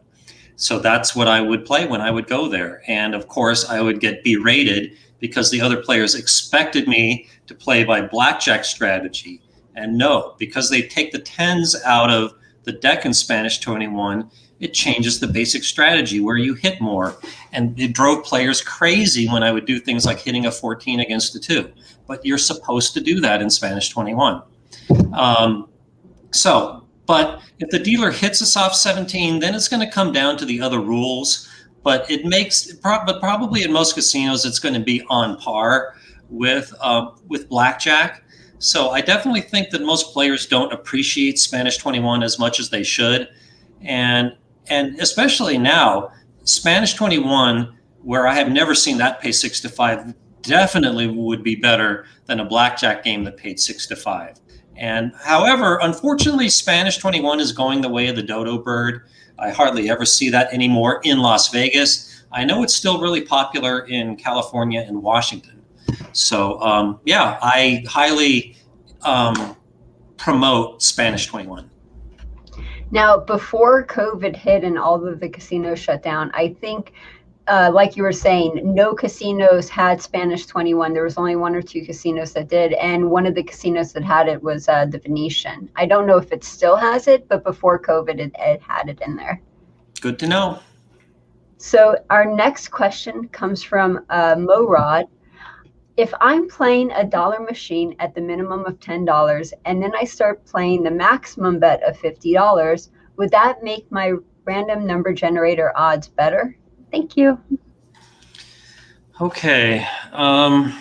So that's what I would play when I would go there. And of course, I would get berated because the other players expected me to play by Blackjack strategy. And no, because they take the tens out of the deck in Spanish 21, it changes the basic strategy where you hit more. And it drove players crazy when I would do things like hitting a 14 against a 2. But you're supposed to do that in Spanish 21. But if the dealer hits a soft 17, then it's going to come down to the other rules. But probably in most casinos, it's going to be on par with Blackjack. So I definitely think that most players don't appreciate Spanish 21 as much as they should. And especially now, Spanish 21, where I have never seen that pay 6 to 5, definitely would be better than a Blackjack game that paid 6 to 5. And however, unfortunately, Spanish 21 is going the way of the dodo bird. I hardly ever see that anymore in Las Vegas. I know it's still really popular in California and Washington. So I highly promote Spanish 21. Now, before COVID hit and all of the casinos shut down, I think, like you were saying, no casinos had Spanish 21. There was only one or two casinos that did, and one of the casinos that had it was the Venetian. I don't know if it still has it, but before COVID, it had it in there. Good to know. So our next question comes from Morad. If I'm playing a dollar machine at the minimum of $10 and then I start playing the maximum bet of $50, would that make my random number generator odds better? Thank you. Okay. I'm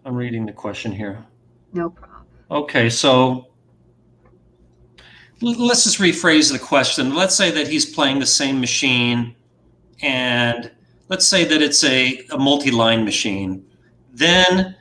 reading the question here. No problem. Okay, so let's just rephrase the question. Let's say that he's playing the same machine, and let's say that it's a multi-line machine. Then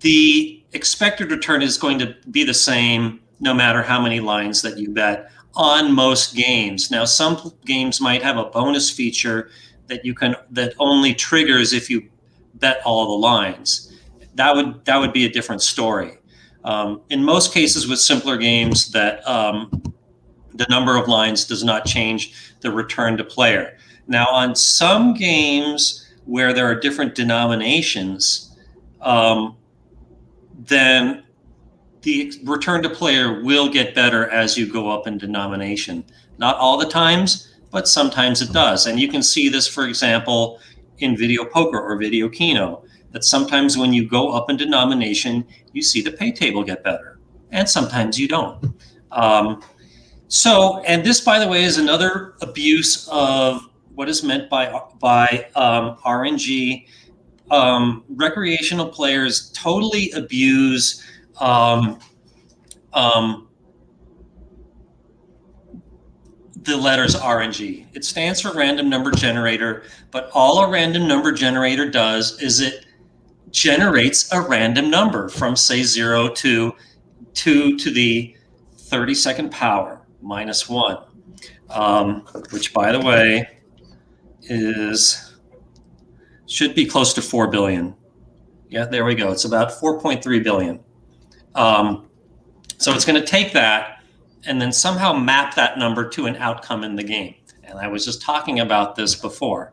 the expected return is going to be the same no matter how many lines that you bet on most games. Now, some games might have a bonus feature that only triggers if you bet all the lines. That would be a different story. In most cases with simpler games, that the number of lines does not change the return to player. Now, on some games where there are different denominations, then the return to player will get better as you go up in denomination. Not all the times, but sometimes it does. And you can see this, for example, in video poker or video Keno, that sometimes when you go up in denomination, you see the pay table get better, and sometimes you don't. And this, by the way, is another abuse of what is meant by RNG. Recreational players totally abuse the letters RNG. It stands for random number generator, but all a random number generator does is it generates a random number from, say, 0 to 2 to the 32nd power minus 1, which, by the way, should be close to 4 billion. Yeah, there we go. It's about 4.3 billion. So it's going to take that and then somehow map that number to an outcome in the game. And I was just talking about this before.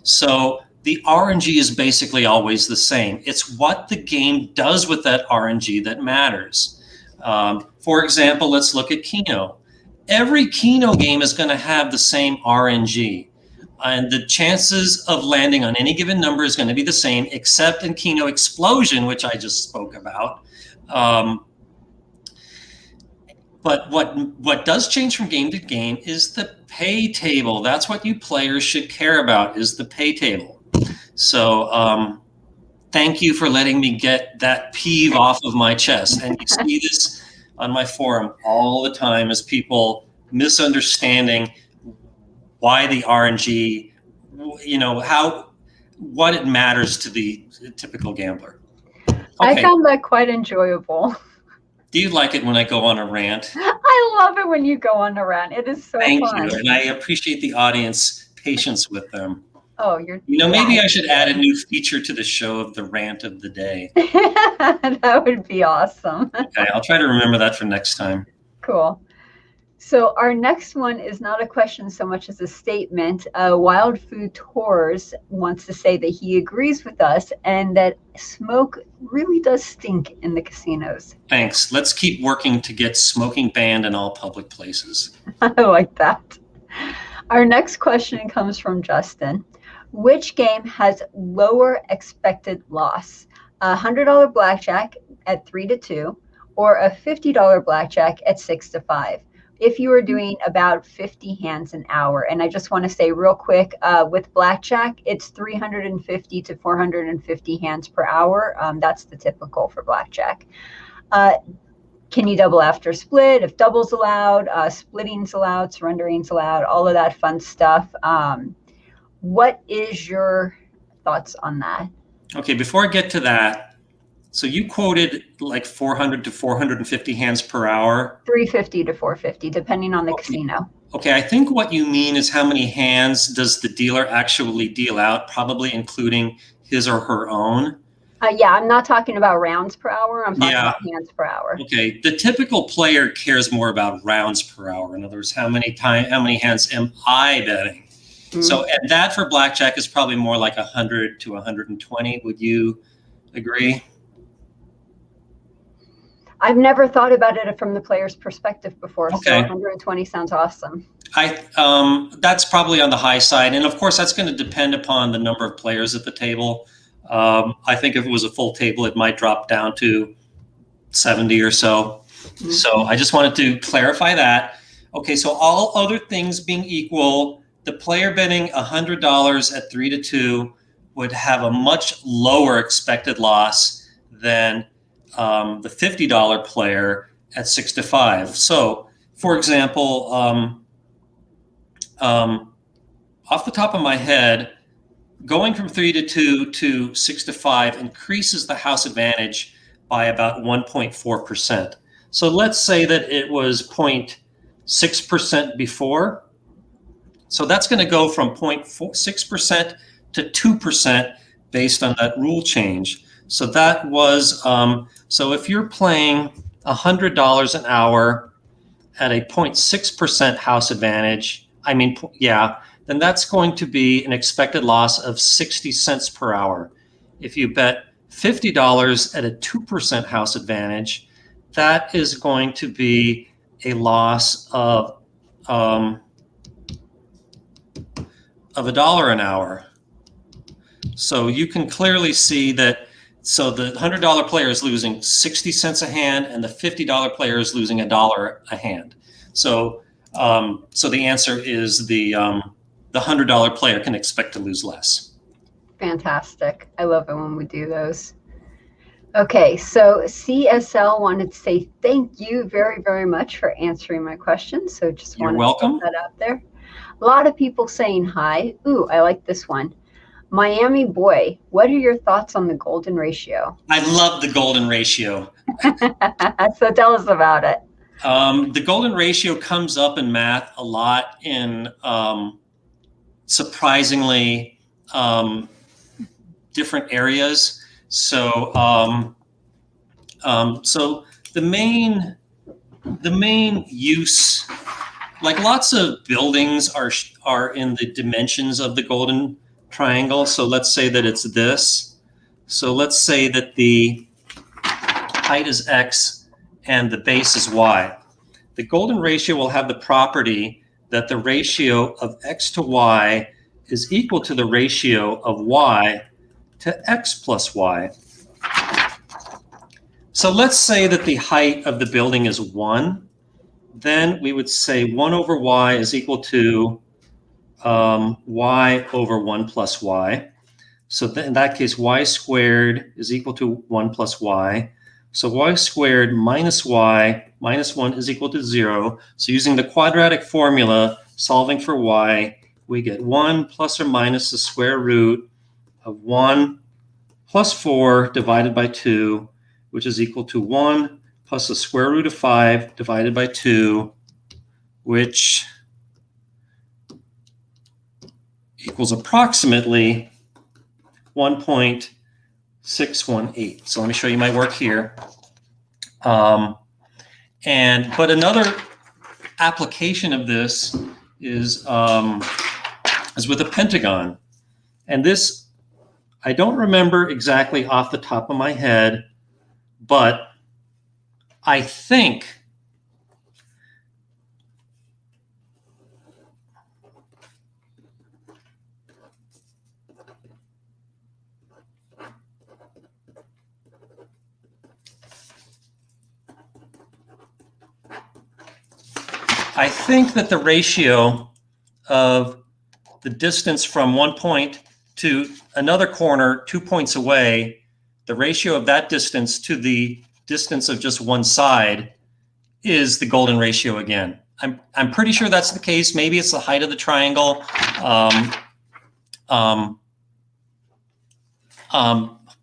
So the RNG is basically always the same. It's what the game does with that RNG that matters. For example, let's look at Keno. Every Keno game is going to have the same RNG. And the chances of landing on any given number is going to be the same, except in Keno Explosion, which I just spoke about. But what does change from game to game is the pay table. That's what you players should care about, is the pay table. So thank you for letting me get that peeve off of my chest. And you see this on my forum all the time, as people misunderstanding why the RNG, what it matters to the typical gambler. Okay. I found that quite enjoyable. Do you like it when I go on a rant? I love it when you go on a rant. It is so fun. Thank you, and I appreciate the audience patience with them. Oh, maybe I should add a new feature to the show of the rant of the day. That would be awesome. Okay, I'll try to remember that for next time. Cool. So our next one is not a question so much as a statement. Wild Food Tours wants to say that he agrees with us and that smoke really does stink in the casinos. Thanks. Let's keep working to get smoking banned in all public places. I like that. Our next question comes from Justin. Which game has lower expected loss? A $100 blackjack at 3-2 or a $50 blackjack at 6-5? If you are doing about 50 hands an hour. And I just want to say real quick, with blackjack, it's 350 to 450 hands per hour. That's the typical for blackjack. Can you double after split? If double's allowed, splitting's allowed, surrendering's allowed, all of that fun stuff. What is your thoughts on that? Okay, before I get to that, so you quoted like 400 to 450 hands per hour? 350 to 450, depending on the casino. Okay, I think what you mean is how many hands does the dealer actually deal out, probably including his or her own. Yeah, I'm not talking about rounds per hour. I'm talking Yeah. about hands per hour. Okay. The typical player cares more about rounds per hour. In other words, how many hands am I betting? Mm. So, and that for blackjack is probably more like 100 to 120. Would you agree? I've never thought about it from the player's perspective before. Okay. So 120 sounds awesome. That's probably on the high side. And of course, that's going to depend upon the number of players at the table. I think if it was a full table, it might drop down to 70 or so. Mm-hmm. So I just wanted to clarify that. Okay, so all other things being equal, the player betting $100 at 3-2 would have a much lower expected loss than the $50 player at 6-5. So, for example, off the top of my head, going from 3-2 to 6-5 increases the house advantage by about 1.4%. So let's say that it was 0.6% before. So that's going to go from 0.6% to 2% based on that rule change. So that was, so if you're playing $100 an hour at a 0.6% house advantage, then that's going to be an expected loss of 60 cents per hour. If you bet $50 at a 2% house advantage, that is going to be a loss of $1 an hour. So you can clearly see that. So the $100 player is losing 60 cents a hand, and the $50 player is losing $1 a hand. So so the answer is the $100 player can expect to lose less. Fantastic. I love it when we do those. Okay, so CSL wanted to say thank you very, very much for answering my questions. So just wanted to put that out there. A lot of people saying hi. Ooh, I like this one. Miami boy, what are your thoughts on the golden ratio? I love the golden ratio. So tell us about it. The golden ratio comes up in math a lot in surprisingly different areas. So so the main use, like lots of buildings are in the dimensions of the golden triangle. So let's say that it's this. So let's say that the height is x and the base is y. The golden ratio will have the property that the ratio of x to y is equal to the ratio of y to x plus y. So let's say that the height of the building is 1. Then we would say 1 over y is equal to y over 1 plus y. So in that case, y squared is equal to 1 plus y. So y squared minus y minus 1 is equal to 0. So using the quadratic formula, solving for y, we get 1 plus or minus the square root of 1 plus 4 divided by 2, which is equal to 1 plus the square root of 5 divided by 2, which equals approximately 1.618. So let me show you my work here. But another application of this is with a pentagon. And this, I don't remember exactly off the top of my head, but I think that the ratio of the distance from one point to another corner 2 points away, the ratio of that distance to the distance of just one side is the golden ratio again. I'm pretty sure that's the case. Maybe it's the height of the triangle.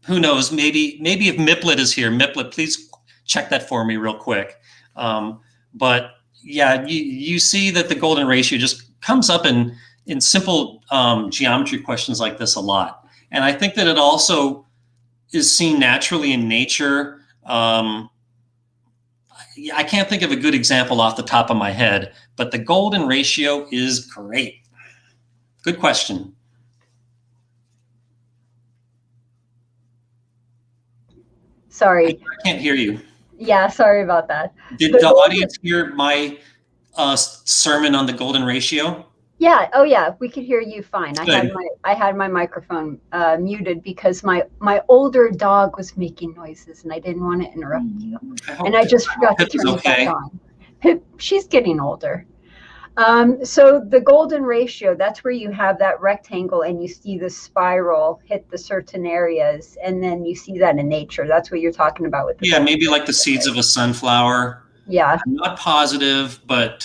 Who knows? Maybe if Miplet is here, Miplet, please check that for me real quick. But yeah, you see that the golden ratio just comes up in simple geometry questions like this a lot. And I think that it also is seen naturally in nature. I can't think of a good example off the top of my head, but the golden ratio is great. Good question. Sorry. I can't hear you. Yeah, sorry about that. Did the audience hear my sermon on the golden ratio? Yeah. Oh, yeah. We could hear you fine. Good. I had my microphone muted because my older dog was making noises and I didn't want to interrupt you. And I just forgot to turn it back on. Pip, she's getting older. So the golden ratio, that's where you have that rectangle and you see the spiral hit the certain areas, and then you see that in nature. That's what you're talking about with the maybe like the seeds of a sunflower. Yeah. I'm not positive, but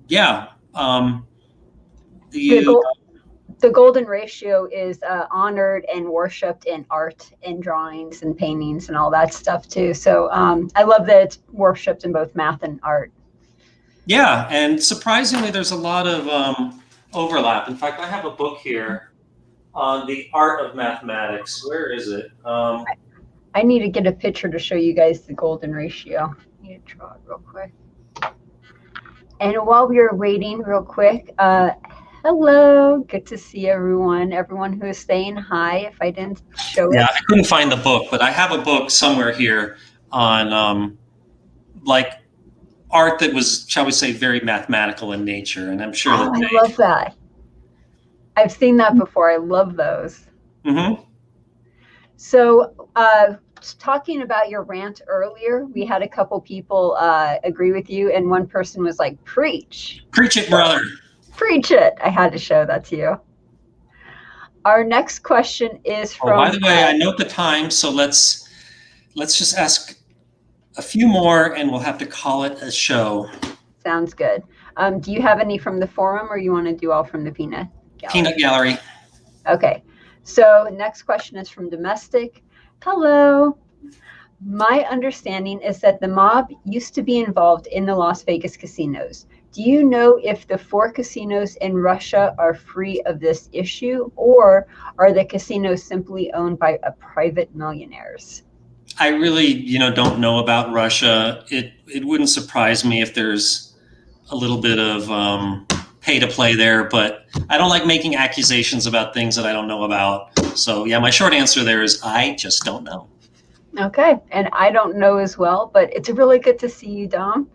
yeah. The golden ratio is honored and worshipped in art and drawings and paintings and all that stuff too. So I love that it's worshipped in both math and art. Yeah, and surprisingly, there's a lot of overlap. In fact, I have a book here on the art of mathematics. Where is it? I need to get a picture to show you guys the golden ratio. I need to draw it real quick. And while we are waiting real quick, hello, good to see everyone who is saying hi. If I didn't show it. Yeah, I couldn't find the book, but I have a book somewhere here on like art that was, shall we say, very mathematical in nature. And I'm sure I love that. I've seen that before. I love those. Mm-hmm. So talking about your rant earlier, we had a couple people agree with you, and one person was like, preach. Preach it, brother. Preach it. I had to show that to you. Our next question is from... by the way, I note the time, so let's just ask a few more, and we'll have to call it a show. Sounds good. Do you have any from the forum, or you want to do all from the Peanut Gallery? Peanut Gallery. Okay. So next question is from Domestic. Hello. My understanding is that the mob used to be involved in the Las Vegas casinos. Do you know if the 4 casinos in Russia are free of this issue, or are the casinos simply owned by private millionaires? I really, don't know about Russia. It wouldn't surprise me if there's a little bit of pay to play there, but I don't like making accusations about things that I don't know about. So yeah, my short answer there is I just don't know. Okay, and I don't know as well, but it's really good to see you, Dom.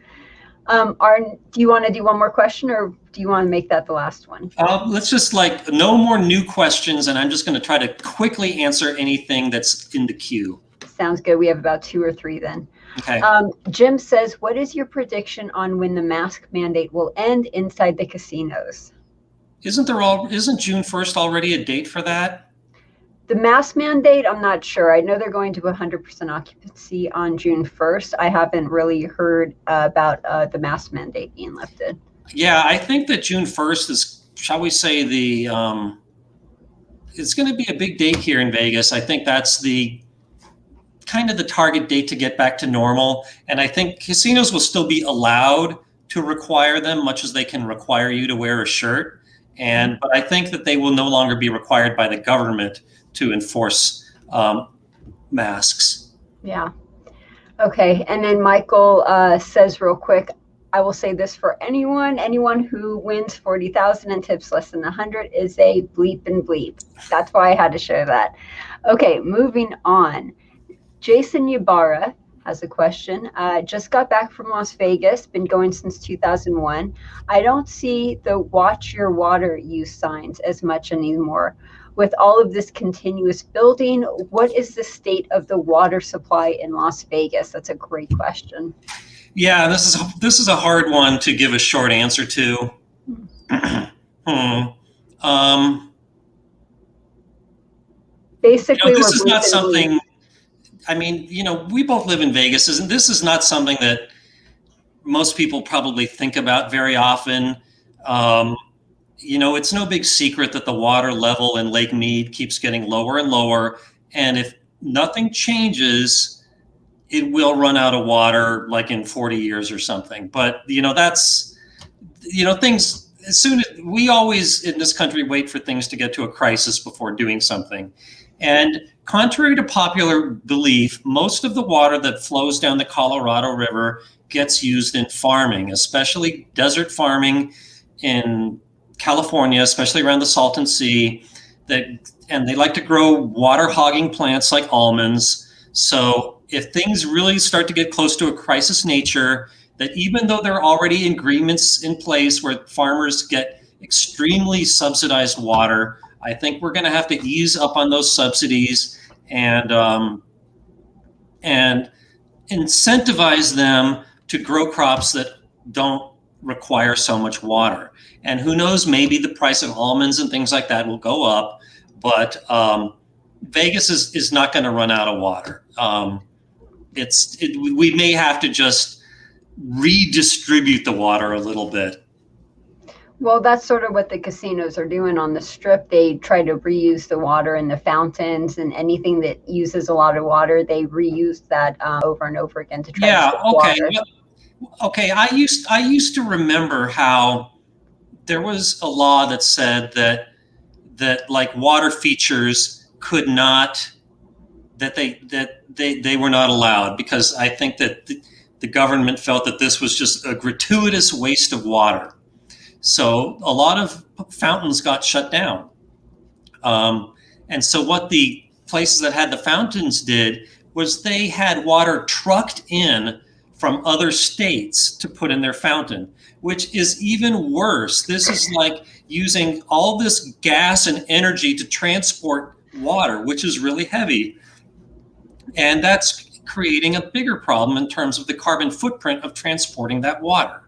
Do you want to do one more question, or do you want to make that the last one? Let's just no more new questions, and I'm just going to try to quickly answer anything that's in the queue. Sounds good. We have about 2 or 3 then. Okay. Jim says, what is your prediction on when the mask mandate will end inside the casinos? Isn't June 1st already a date for that? The mask mandate, I'm not sure. I know they're going to 100% occupancy on June 1st. I haven't really heard about the mask mandate being lifted. Yeah, I think that June 1st is, shall we say, it's going to be a big date here in Vegas. I think that's the kind of the target date to get back to normal. And I think casinos will still be allowed to require them, much as they can require you to wear a shirt. But I think that they will no longer be required by the government to enforce masks. Yeah. Okay. And then Michael says real quick, I will say this for anyone who wins 40,000 and tips less than 100 is a bleep and bleep. That's why I had to show that. Okay, moving on. Jason Ybarra has a question. Just got back from Las Vegas, been going since 2001. I don't see the watch your water use signs as much anymore. With all of this continuous building, what is the state of the water supply in Las Vegas? That's a great question. Yeah, this is a hard one to give a short answer to. Basically, this is not something. I mean, we both live in Vegas. This is not something that most people probably think about very often. It's no big secret that the water level in Lake Mead keeps getting lower and lower. And if nothing changes, it will run out of water like in 40 years or something. But, that's, things, as soon as we always in this country wait for things to get to a crisis before doing something. And contrary to popular belief, most of the water that flows down the Colorado River gets used in farming, especially desert farming in California, especially around the Salton Sea. And they like to grow water hogging plants like almonds. So if things really start to get close to a crisis nature, that even though there are already agreements in place where farmers get extremely subsidized water, I think we're going to have to ease up on those subsidies and incentivize them to grow crops that don't require so much water. And who knows, maybe the price of almonds and things like that will go up, but Vegas is not going to run out of water. We may have to just redistribute the water a little bit. Well, that's sort of what the casinos are doing on the Strip. They try to reuse the water in the fountains, and anything that uses a lot of water, they reuse that over and over again to try to save water. Okay. I used to remember how there was a law that said that like water features could not, that they were not allowed, because I think that the government felt that this was just a gratuitous waste of water. So a lot of fountains got shut down. And so what the places that had the fountains did was they had water trucked in from other states to put in their fountain, which is even worse. This is like using all this gas and energy to transport water, which is really heavy. And that's creating a bigger problem in terms of the carbon footprint of transporting that water.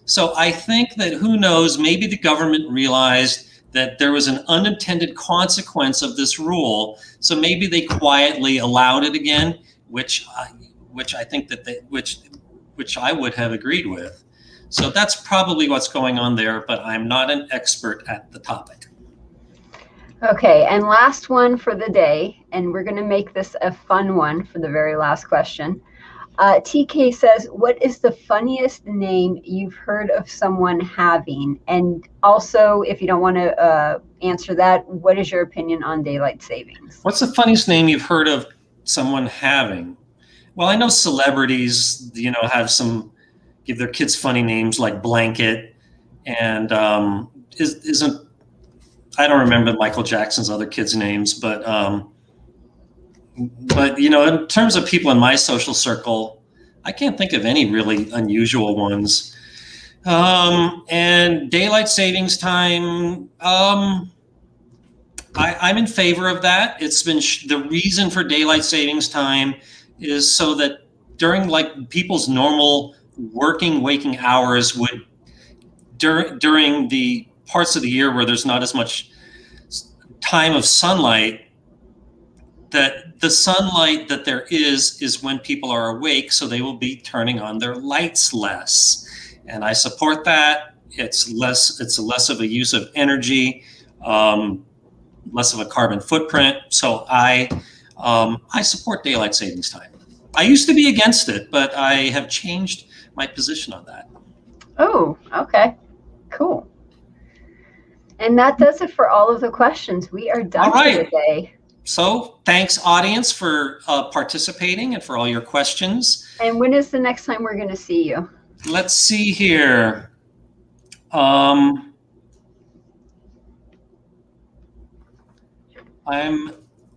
So I think that, who knows, maybe the government realized that there was an unintended consequence of this rule. So maybe they quietly allowed it again, which I think that which I would have agreed with. So that's probably what's going on there, but I'm not an expert at the topic. Okay, and last one for the day, and we're going to make this a fun one for the very last question. TK says, what is the funniest name you've heard of someone having? And also, if you don't want to answer that, what is your opinion on daylight savings? What's the funniest name you've heard of someone having? Well, I know celebrities, give their kids funny names like Blanket, and I don't remember Michael Jackson's other kids' names, but in terms of people in my social circle, I can't think of any really unusual ones. And daylight savings time, I'm in favor of that. It's been the reason for daylight savings time is so that during like people's normal waking hours during the parts of the year where there's not as much time of sunlight, that the sunlight that there is when people are awake, so they will be turning on their lights less. And I support that. It's less of a use of energy, less of a carbon footprint. So I support daylight savings time. I used to be against it, but I have changed my position on that. Oh, okay. Cool. And that does it for all of the questions. We are done for today. So thanks, audience, for participating and for all your questions. And when is the next time we're going to see you? Let's see here.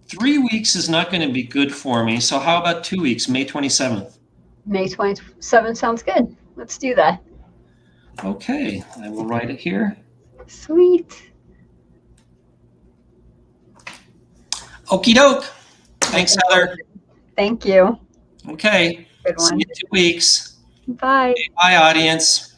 3 weeks is not going to be good for me. So how about 2 weeks, May 27th? May 27th sounds good. Let's do that. Okay, I will write it here. Sweet. Okie doke. Thanks, Heather. Thank you. Okay. Good one. See you in 2 weeks. Bye. Okay, bye, audience.